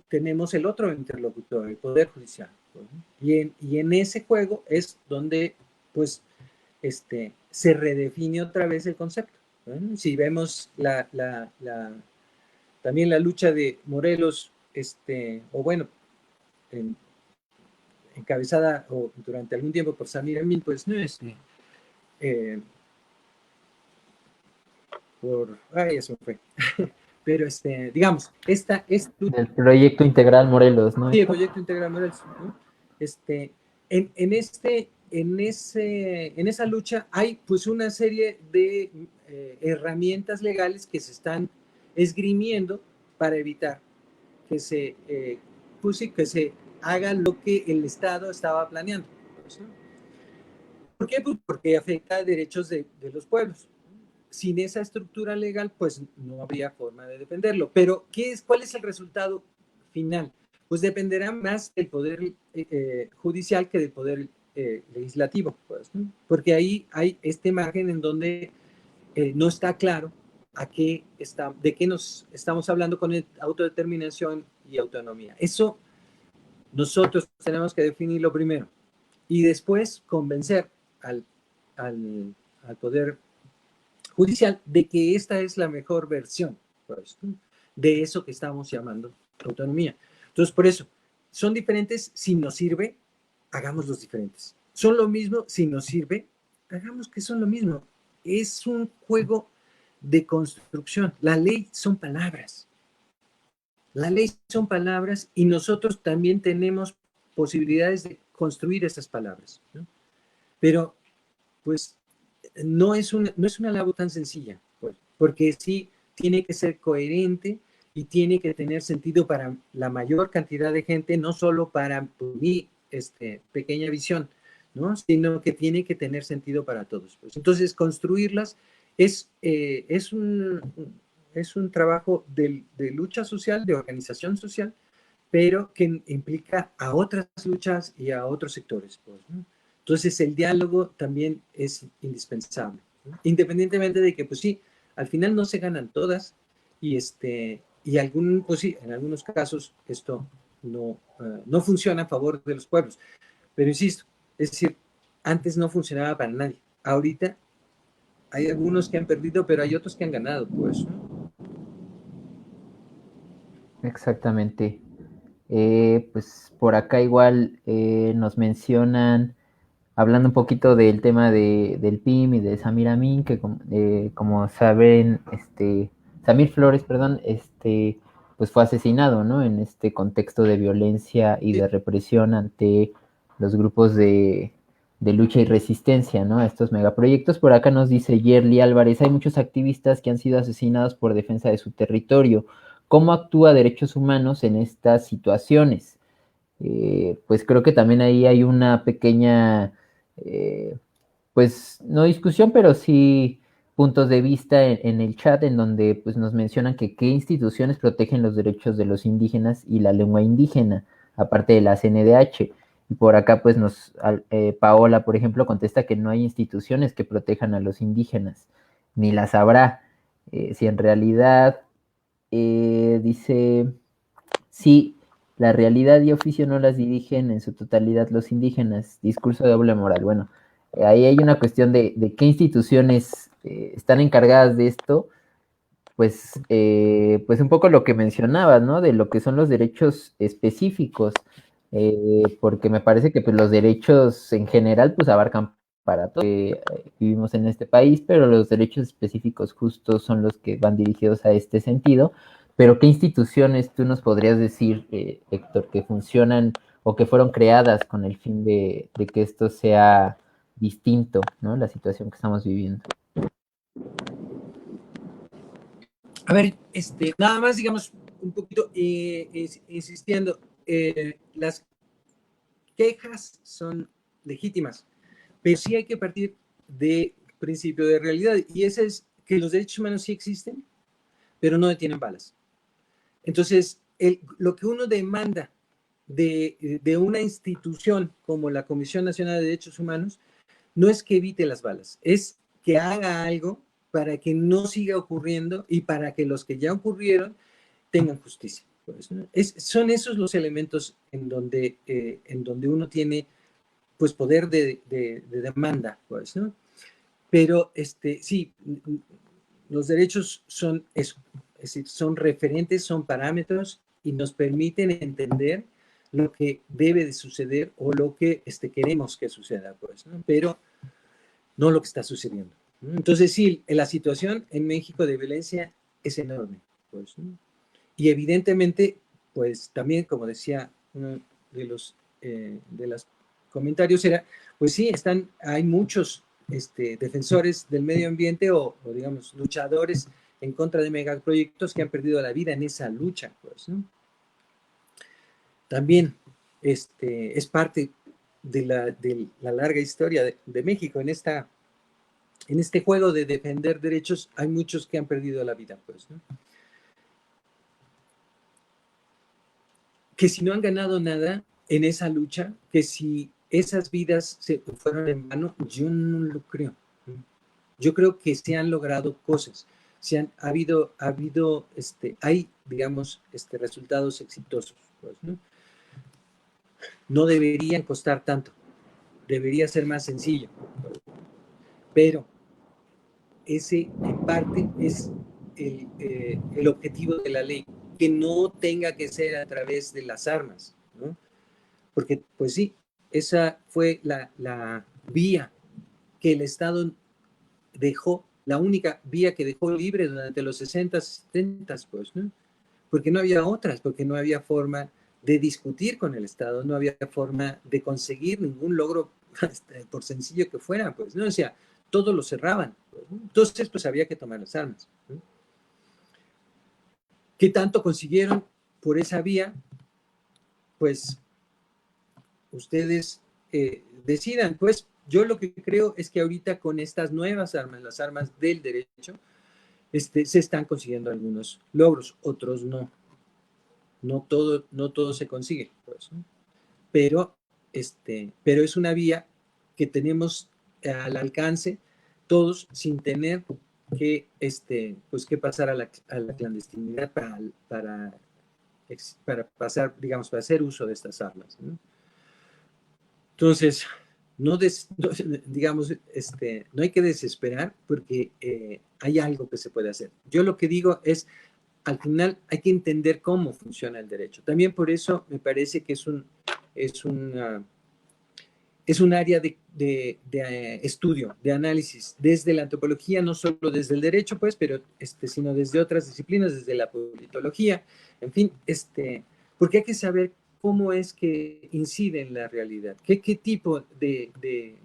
tenemos el otro interlocutor, el Poder Judicial. Pues, ¿no? Y en ese juego es donde pues se redefine otra vez el concepto. ¿No? Si vemos también la lucha de Morelos, o bueno, en, encabezada o durante algún tiempo por Samir Amin, pues no eso fue. Pero digamos, Del proyecto integral Morelos, ¿no? Sí, el proyecto integral Morelos, ¿no? En esa lucha hay pues una serie de herramientas legales que se están esgrimiendo para evitar que pues sí, que se haga lo que el Estado estaba planeando. ¿Sí? ¿Por qué? Pues porque afecta a derechos de los pueblos. Sin esa estructura legal, pues no habría forma de defenderlo. Pero, ¿cuál es el resultado final? Pues dependerá más del poder judicial que del poder legislativo, pues, ¿no? Porque ahí hay este margen en donde no está claro de qué nos estamos hablando con autodeterminación y autonomía. Eso nosotros tenemos que definirlo primero y después convencer al, al, al poder judicial de que esta es la mejor versión pues, de eso que estamos llamando autonomía. Entonces, por eso, son diferentes, si nos sirve, hagámoslos diferentes. Son lo mismo, si nos sirve, hagamos que son lo mismo. Es un juego de construcción. La ley son palabras. La ley son palabras y nosotros también tenemos posibilidades de construir esas palabras. ¿No? Pero, pues, no es una labor tan sencilla, pues, porque sí tiene que ser coherente y tiene que tener sentido para la mayor cantidad de gente, no solo para mi pequeña visión, ¿no? Sino que tiene que tener sentido para todos. Pues. Entonces, construirlas es un trabajo de lucha social, de organización social, pero que implica a otras luchas y a otros sectores. Pues, ¿no? Entonces, el diálogo también es indispensable, ¿no? Independientemente de que, pues sí, al final no se ganan todas y, pues sí, en algunos casos esto no funciona a favor de los pueblos. Pero insisto, es decir, antes no funcionaba para nadie. Ahorita hay algunos que han perdido, pero hay otros que han ganado, pues, ¿no? Exactamente. Pues por acá igual nos mencionan, hablando un poquito del tema del PIM y de Samir Amin, que como saben, Samir Flores, perdón, pues fue asesinado, ¿no? En este contexto de violencia y Sí, de represión ante los grupos de lucha y resistencia, ¿no? A estos megaproyectos. Por acá nos dice Yerli Álvarez, hay muchos activistas que han sido asesinados por defensa de su territorio. ¿Cómo actúa Derechos Humanos en estas situaciones? Pues creo que también ahí hay una pequeña, eh, pues no discusión, pero sí puntos de vista en el chat en donde pues nos mencionan que qué instituciones protegen los derechos de los indígenas y la lengua indígena, aparte de la CNDH. Y por acá pues Paola, por ejemplo, contesta que no hay instituciones que protejan a los indígenas, ni las habrá. Si en realidad dice, sí, la realidad y oficio no las dirigen en su totalidad los indígenas. Discurso de doble moral. Bueno, ahí hay una cuestión de qué instituciones están encargadas de esto. Pues un poco lo que mencionabas, ¿no? De lo que son los derechos específicos. Porque me parece que pues, los derechos en general pues abarcan para todos. Vivimos en este país, pero los derechos específicos justos son los que van dirigidos a este sentido. Pero ¿qué instituciones tú nos podrías decir, Héctor, que funcionan o que fueron creadas con el fin de que esto sea distinto, ¿no? La situación que estamos viviendo. a ver, nada más, digamos, un poquito insistiendo, las quejas son legítimas, pero sí hay que partir de principio de realidad, y ese es que los derechos humanos sí existen, pero no detienen balas. Entonces, lo que uno demanda de una institución como la Comisión Nacional de Derechos Humanos, no es que evite las balas, es que haga algo para que no siga ocurriendo y para que los que ya ocurrieron tengan justicia. Pues, ¿no? Son esos los elementos en donde uno tiene pues poder de demanda, pues, ¿no? Pero sí, los derechos son eso, es decir, son referentes, son parámetros y nos permiten entender lo que debe de suceder o lo que queremos que suceda, pues, ¿no? Pero no lo que está sucediendo. ¿No? Entonces, sí, la situación en México de violencia es enorme, pues, ¿no? Y evidentemente, pues también, como decía uno de los comentarios, era, pues sí, hay muchos defensores del medio ambiente o, digamos, luchadores en contra de megaproyectos que han perdido la vida en esa lucha, pues, ¿no? También es parte de la larga historia de México. En este juego de defender derechos hay muchos que han perdido la vida, pues, ¿no? Que si no han ganado nada en esa lucha, que si esas vidas se fueron en vano, yo no lo creo. Yo creo que se han logrado cosas, hay, digamos, resultados exitosos. Pues, ¿no? No deberían costar tanto, debería ser más sencillo, pero ese en parte es el objetivo de la ley, que no tenga que ser a través de las armas, ¿no? Porque, pues sí, esa fue la vía que el Estado dejó, la única vía que dejó libre durante los 60, 70, pues, ¿no? Porque no había otras, porque no había forma de discutir con el Estado, no había forma de conseguir ningún logro, por sencillo que fuera, pues, ¿no? O sea, todo lo cerraban, pues, ¿no? Entonces, pues había que tomar las armas, ¿no? ¿Qué tanto consiguieron por esa vía? Pues ustedes decidan. Pues yo lo que creo es que ahorita con estas nuevas armas, las armas del derecho, se están consiguiendo algunos logros, otros no. No todo se consigue, pues, ¿no? Pero, pero es una vía que tenemos al alcance todos sin tener que, pues, que pasar a la clandestinidad para pasar, digamos, para hacer uso de estas armas, ¿no? Entonces, digamos, no hay que desesperar porque hay algo que se puede hacer. Yo lo que digo es, al final hay que entender cómo funciona el derecho. También por eso me parece que es un área de estudio, de análisis, desde la antropología, no solo desde el derecho, pues, pero sino desde otras disciplinas, desde la politología, en fin, porque hay que saber cómo es que incide en la realidad, qué tipo de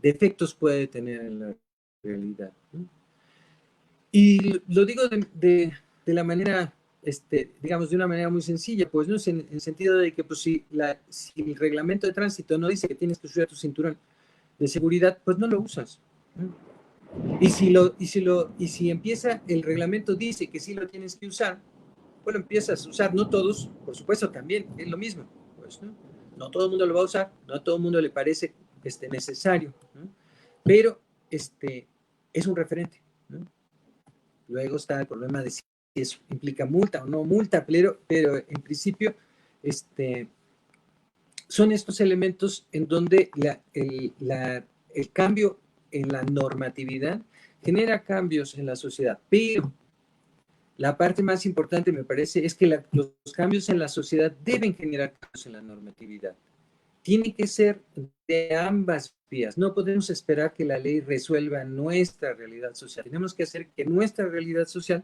efectos puede tener en la realidad, ¿no? Y lo digo de la manera, digamos, de una manera muy sencilla, pues, ¿no? En el sentido de que, pues, si el reglamento de tránsito no dice que tienes que usar tu cinturón de seguridad, pues no lo usas, ¿no? Y si empieza, el reglamento dice que sí lo tienes que usar, pues lo empiezas a usar, no todos, por supuesto, también es lo mismo, pues, ¿no? No todo el mundo lo va a usar, no a todo el mundo le parece necesario, ¿no? Pero es un referente, ¿no? Luego está el problema de si eso implica multa o no multa, pero en principio son estos elementos en donde el cambio en la normatividad genera cambios en la sociedad, pero la parte más importante, me parece, es que los cambios en la sociedad deben generar cambios en la normatividad. Tiene que ser de ambas vías. No podemos esperar que la ley resuelva nuestra realidad social. Tenemos que hacer que nuestra realidad social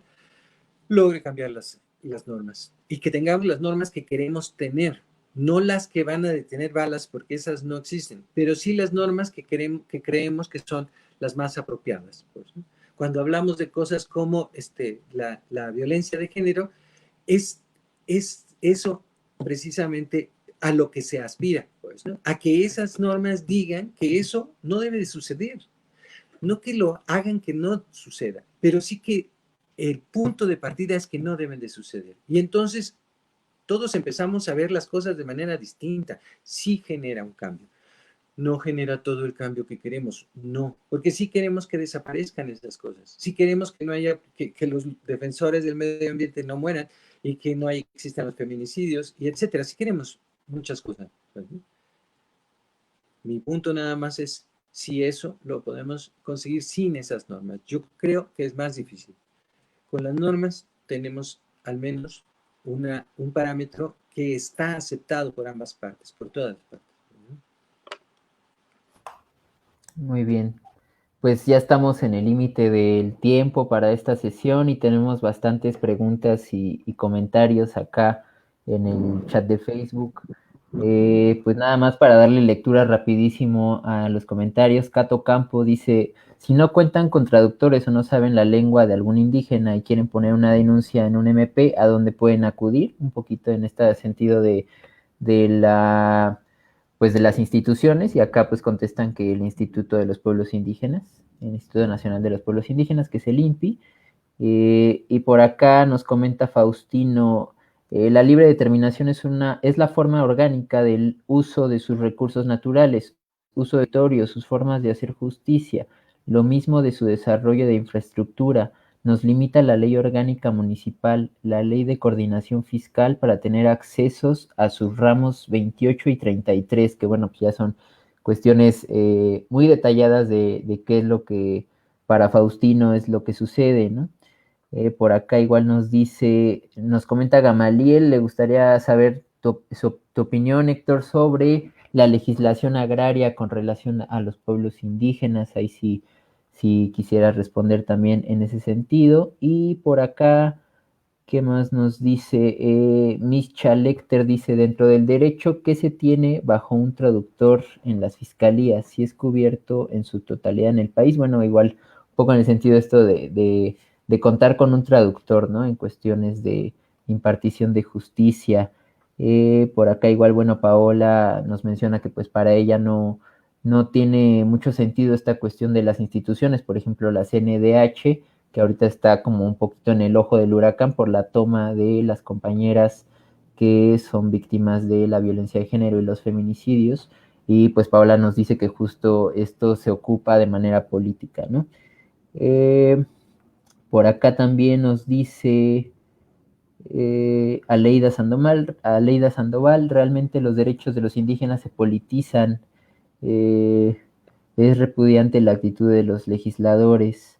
logre cambiar las normas y que tengamos las normas que queremos tener, no las que van a detener balas, porque esas no existen, pero sí las normas que creemos que son las más apropiadas, pues, ¿no? Cuando hablamos de cosas como la violencia de género, es eso precisamente a lo que se aspira, pues, ¿no? A que esas normas digan que eso no debe de suceder, no que lo hagan que no suceda, pero sí que el punto de partida es que no deben de suceder. Y entonces todos empezamos a ver las cosas de manera distinta, sí genera un cambio. no genera todo el cambio que queremos. No, porque sí queremos que desaparezcan esas cosas. Sí queremos que no haya, que los defensores del medio ambiente no mueran y que no existan los feminicidios y etcétera. Sí queremos muchas cosas. Mi punto nada más es si eso lo podemos conseguir sin esas normas. Yo creo que es más difícil. Con las normas tenemos al menos un parámetro que está aceptado por ambas partes, por todas las partes. Muy bien. Pues ya estamos en el límite del tiempo para esta sesión y tenemos bastantes preguntas y comentarios acá en el chat de Facebook. Pues nada más para darle lectura rapidísimo a los comentarios. Cato Campo dice, si no cuentan con traductores o no saben la lengua de algún indígena y quieren poner una denuncia en un MP, ¿a dónde pueden acudir? Un poquito en este sentido de la pues de las instituciones, y acá pues contestan que el Instituto de los Pueblos Indígenas, el Instituto Nacional de los Pueblos Indígenas, que es el INPI, y por acá nos comenta Faustino, la libre determinación es la forma orgánica del uso de sus recursos naturales, uso de territorio, sus formas de hacer justicia, lo mismo de su desarrollo de infraestructura, nos limita la ley orgánica municipal, la ley de coordinación fiscal para tener accesos a sus ramos 28 y 33, que bueno, pues ya son cuestiones muy detalladas de qué es lo que para Faustino es lo que sucede, ¿no? Por acá igual nos dice, nos comenta Gamaliel, le gustaría saber tu opinión, Héctor, sobre la legislación agraria con relación a los pueblos indígenas. Ahí sí, sí quisiera responder también en ese sentido. Y por acá, ¿qué más nos dice? Mischa Lecter dice, dentro del derecho, ¿qué se tiene bajo un traductor en las fiscalías? Si es cubierto en su totalidad en el país. Bueno, igual, un poco en el sentido esto de contar con un traductor, ¿no? En cuestiones de impartición de justicia. Por acá igual, bueno, Paola nos menciona que pues para ella no tiene mucho sentido esta cuestión de las instituciones, por ejemplo, la CNDH, que ahorita está como un poquito en el ojo del huracán por la toma de las compañeras que son víctimas de la violencia de género y los feminicidios. Y pues Paola nos dice que justo esto se ocupa de manera política, ¿no? Por acá también nos dice Aleida Sandoval, realmente los derechos de los indígenas se politizan. Eh, es repudiante la actitud de los legisladores.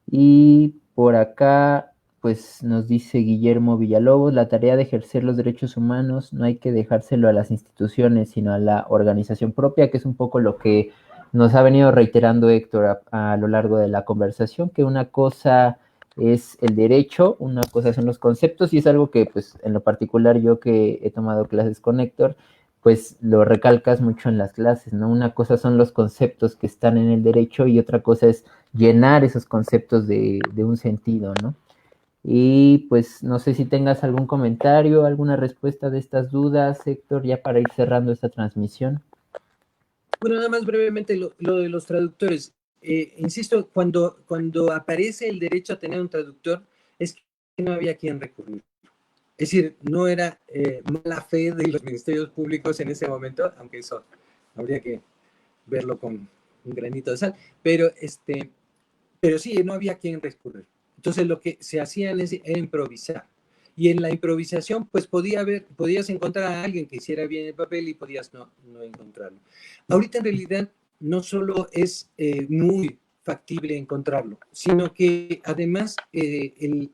Y por acá, pues nos dice Guillermo Villalobos, la tarea de ejercer los derechos humanos no hay que dejárselo a las instituciones, sino a la organización propia, que es un poco lo que nos ha venido reiterando Héctor a lo largo de la conversación, que una cosa es el derecho, una cosa son los conceptos, y es algo que pues en lo particular yo que he tomado clases con Héctor, pues lo recalcas mucho en las clases, ¿no? Una cosa son los conceptos que están en el derecho y otra cosa es llenar esos conceptos de un sentido, ¿no? Y pues no sé si tengas algún comentario, alguna respuesta de estas dudas, Héctor, ya para ir cerrando esta transmisión. Bueno, nada más brevemente lo de los traductores. Insisto, cuando aparece el derecho a tener un traductor, es que no había quien recurrir. Es decir, no era mala fe de los ministerios públicos en ese momento, aunque eso habría que verlo con un granito de sal, pero sí, no había quien recurrir. Entonces lo que se hacía era improvisar. Y en la improvisación, pues podías encontrar a alguien que hiciera bien el papel y podías no encontrarlo. Ahorita en realidad no solo es muy factible encontrarlo, sino que además eh,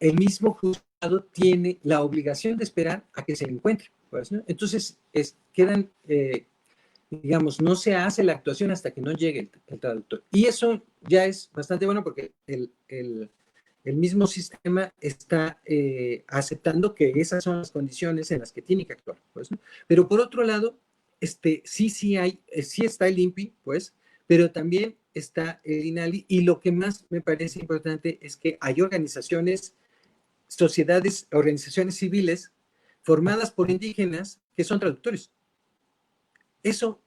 el mismo juzgado tiene la obligación de esperar a que se encuentre. Pues, ¿no? Entonces, quedan, digamos, no se hace la actuación hasta que no llegue el traductor. Y eso ya es bastante bueno porque el mismo sistema está aceptando que esas son las condiciones en las que tiene que actuar. Pues, ¿no? Pero por otro lado, sí está el INPI, pues, pero también está el INALI, y lo que más me parece importante es que hay organizaciones civiles formadas por indígenas que son traductores. Eso,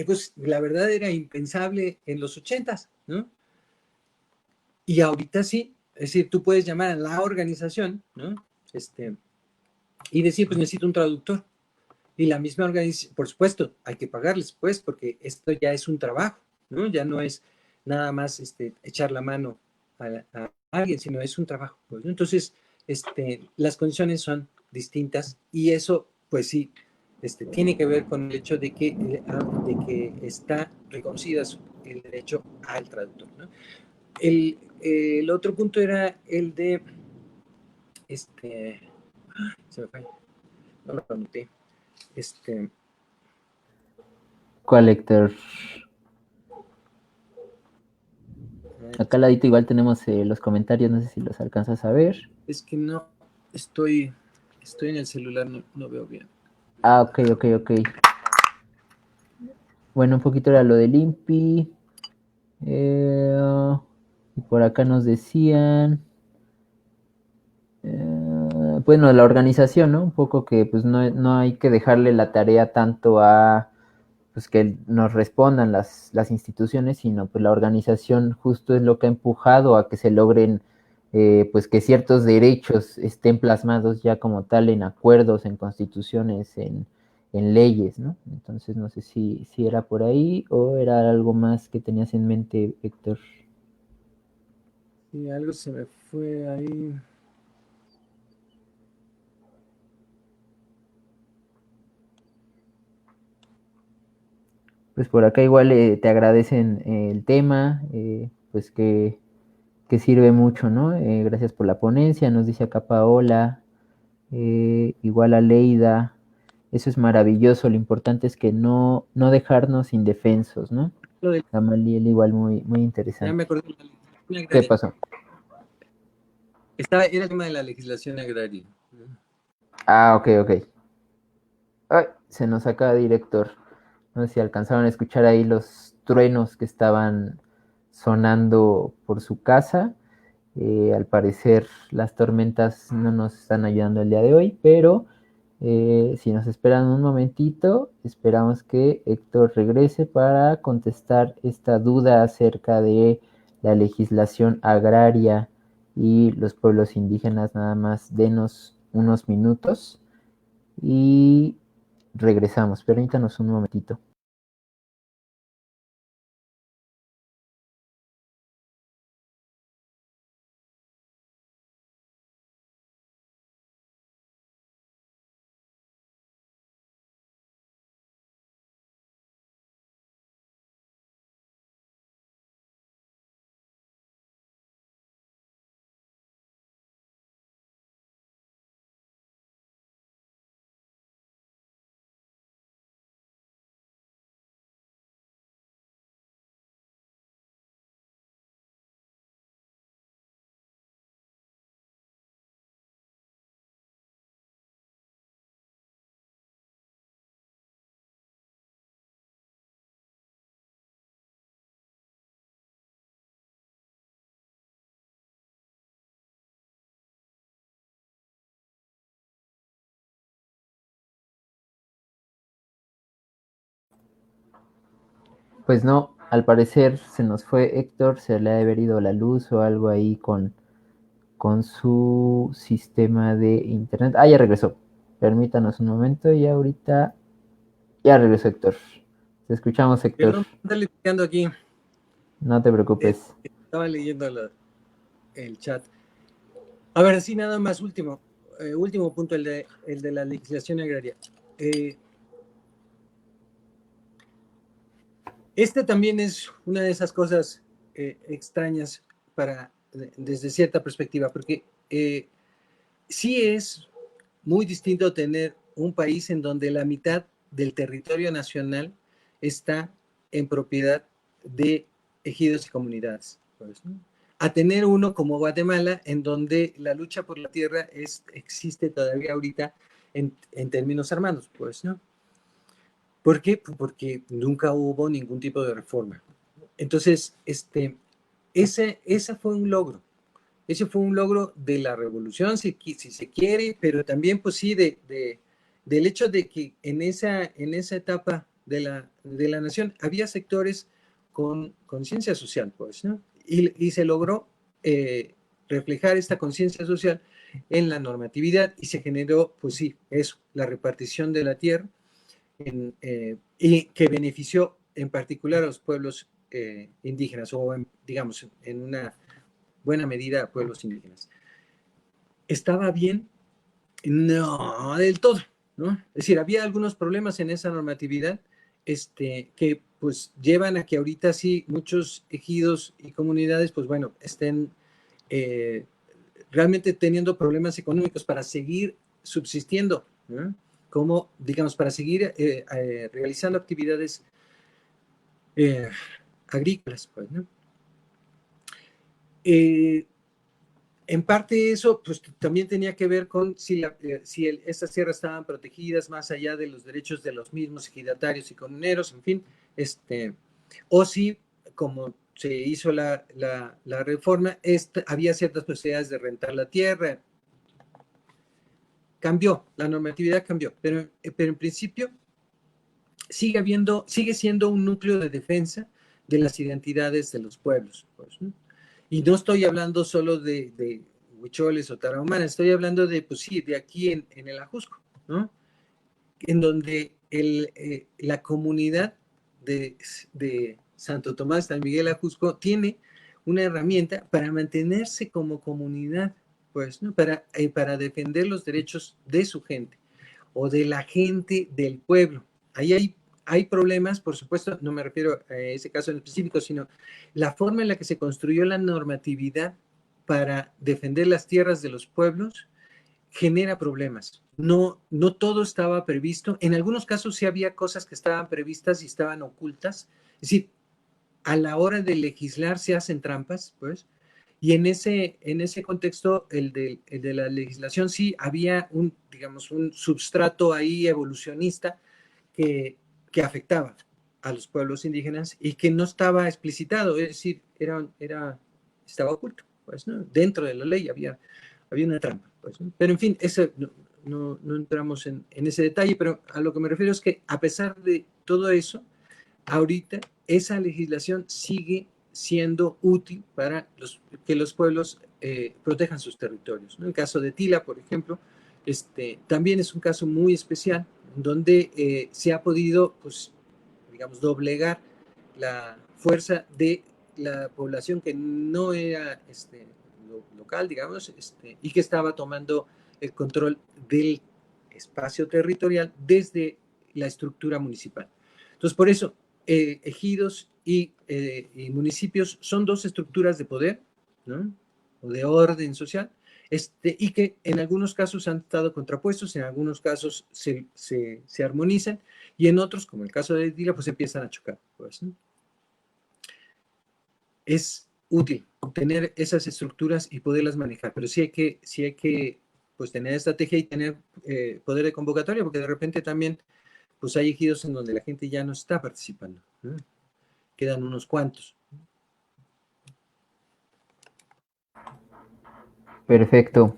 pues, la verdad era impensable en los 80s, ¿no? Y ahorita sí, es decir, tú puedes llamar a la organización, ¿no? Y decir, pues necesito un traductor. Y la misma organización, por supuesto, hay que pagarles, pues, porque esto ya es un trabajo, ¿no? Ya no es nada más echar la mano a alguien, sino es un trabajo, pues, ¿no? Entonces, las condiciones son distintas y eso, pues sí, tiene que ver con el hecho de que está reconocido el derecho al traductor, ¿no? El otro punto era el de, se me fue, no lo anoté, este, ¿Cuál, Héctor? Acá al ladito igual tenemos los comentarios, no sé si los alcanzas a ver. es que no, estoy, estoy en el celular, no, no veo bien. Ah, ok, ok, ok. Bueno, un poquito era lo del INPI. Y por acá nos decían, bueno, la organización, ¿no? Un poco que pues no hay que dejarle la tarea tanto a pues que nos respondan las instituciones, sino pues la organización justo es lo que ha empujado a que se logren pues que ciertos derechos estén plasmados ya como tal en acuerdos, en constituciones, en leyes, ¿no? Entonces no sé si era por ahí o era algo más que tenías en mente, Héctor. Sí, algo se me fue ahí. Pues por acá igual te agradecen el tema, pues que sirve mucho, ¿no? Gracias por la ponencia, nos dice acá Paola, igual a Leida, eso es maravilloso, lo importante es que no dejarnos indefensos, ¿no? Lo de, Gamaliel igual muy ya me interesante. acordé de la legislación ¿Qué agraria. pasó? Era el tema de la legislación agraria. Ah, ok, ok. Ay, se nos acaba director. No sé si alcanzaron a escuchar ahí los truenos que estaban sonando por su casa. Al parecer las tormentas no nos están ayudando el día de hoy, pero si nos esperan un momentito, esperamos que Héctor regrese para contestar esta duda acerca de la legislación agraria y los pueblos indígenas. Nada más denos unos minutos y regresamos. Permítanos un momentito. Pues no, al parecer se nos fue Héctor, se le ha de haber ido la luz o algo ahí con su sistema de internet. Ah, ya regresó. Permítanos un momento y ahorita ya regresó Héctor. Te escuchamos, Héctor. Perdón, estarle picando aquí. No te preocupes. Estaba leyendo el chat. A ver, así nada más, último punto, el de la legislación agraria. También es una de esas cosas extrañas desde cierta perspectiva, porque sí es muy distinto tener un país en donde la mitad del territorio nacional está en propiedad de ejidos y comunidades, pues, ¿no? A tener uno como Guatemala, en donde la lucha por la tierra existe todavía ahorita en términos armados, pues, ¿no? ¿Por qué? Porque nunca hubo ningún tipo de reforma. Entonces, ese fue un logro. Ese fue un logro de la revolución, si se quiere, pero también, pues sí, del hecho de que en esa etapa de la nación había sectores con conciencia social, pues, ¿no? Y se logró reflejar esta conciencia social en la normatividad y se generó, pues sí, eso, la repartición de la tierra y que benefició en particular a los pueblos indígenas, o digamos, en una buena medida a pueblos indígenas. ¿Estaba bien? No, del todo, ¿no? Es decir, había algunos problemas en esa normatividad que pues llevan a que ahorita sí muchos ejidos y comunidades, pues bueno, estén realmente teniendo problemas económicos para seguir subsistiendo, ¿no? Como, digamos, para seguir realizando actividades agrícolas, pues, ¿no? En parte eso, pues también tenía que ver con si estas tierras estaban protegidas más allá de los derechos de los mismos ejidatarios y comuneros, en fin, o si, como se hizo la reforma, había ciertas posibilidades de rentar la tierra. Cambió, la normatividad cambió, pero en principio sigue siendo un núcleo de defensa de las identidades de los pueblos, pues, ¿no? Y no estoy hablando solo de huicholes o tarahumaras, estoy hablando de, pues sí, de aquí en el Ajusco, ¿no? En donde la comunidad de Santo Tomás, San Miguel Ajusco, tiene una herramienta para mantenerse como comunidad, pues, ¿no? Para defender los derechos de su gente o de la gente del pueblo. Ahí hay problemas, por supuesto, no me refiero a ese caso en específico, sino la forma en la que se construyó la normatividad para defender las tierras de los pueblos genera problemas. No todo estaba previsto. En algunos casos sí había cosas que estaban previstas y estaban ocultas. Es decir, a la hora de legislar se hacen trampas, pues, y en ese contexto, el de la legislación, sí había digamos, un substrato ahí evolucionista que afectaba a los pueblos indígenas y que no estaba explicitado, es decir, estaba oculto, pues, ¿no? Dentro de la ley había una trampa, pues, ¿no? Pero en fin, no entramos en ese detalle, pero a lo que me refiero es que a pesar de todo eso, ahorita esa legislación sigue siendo útil para que los pueblos protejan sus territorios, ¿no? El caso de Tila, por ejemplo, también es un caso muy especial donde se ha podido, pues, digamos, doblegar la fuerza de la población que no era local, digamos, y que estaba tomando el control del espacio territorial desde la estructura municipal. Entonces, por eso, ejidos y municipios son dos estructuras de poder, ¿no? O de orden social, y que en algunos casos han estado contrapuestos, en algunos casos se armonizan, y en otros, como el caso de Dila, pues empiezan a chocar, pues, ¿no? Es útil tener esas estructuras y poderlas manejar, pero sí hay que pues, tener estrategia y tener poder de convocatoria, porque de repente también pues hay ejidos en donde la gente ya no está participando, ¿no? Quedan unos cuantos. Perfecto.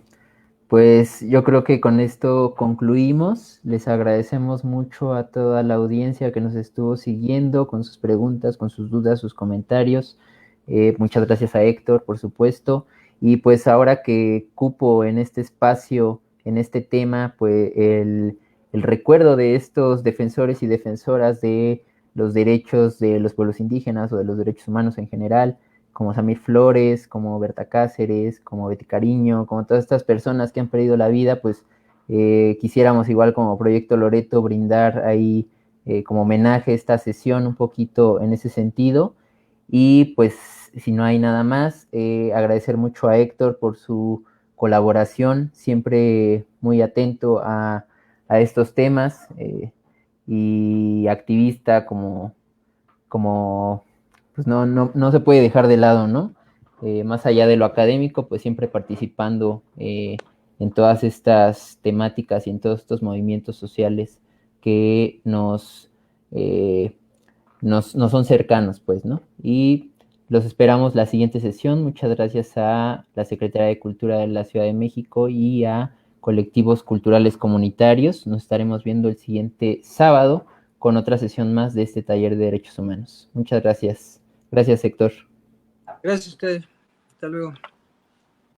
Pues yo creo que con esto concluimos. Les agradecemos mucho a toda la audiencia que nos estuvo siguiendo con sus preguntas, con sus dudas, sus comentarios. Muchas gracias a Héctor, por supuesto. Y pues ahora que cupo en este espacio, en este tema, pues el recuerdo de estos defensores y defensoras de los derechos de los pueblos indígenas o de los derechos humanos en general, como Samir Flores, como Berta Cáceres, como Betty Cariño, como todas estas personas que han perdido la vida, pues quisiéramos igual como Proyecto Loreto brindar ahí como homenaje esta sesión un poquito en ese sentido. Y pues si no hay nada más, agradecer mucho a Héctor por su colaboración, siempre muy atento a estos temas y activista como pues no se puede dejar de lado, ¿no? Más allá de lo académico, pues siempre participando en todas estas temáticas y en todos estos movimientos sociales que nos son cercanos, pues, ¿no? Y los esperamos la siguiente sesión. Muchas gracias a la Secretaría de Cultura de la Ciudad de México y a colectivos culturales comunitarios. Nos estaremos viendo el siguiente sábado con otra sesión más de este taller de derechos humanos. Muchas gracias. Gracias, Héctor. Gracias a ustedes. Hasta luego.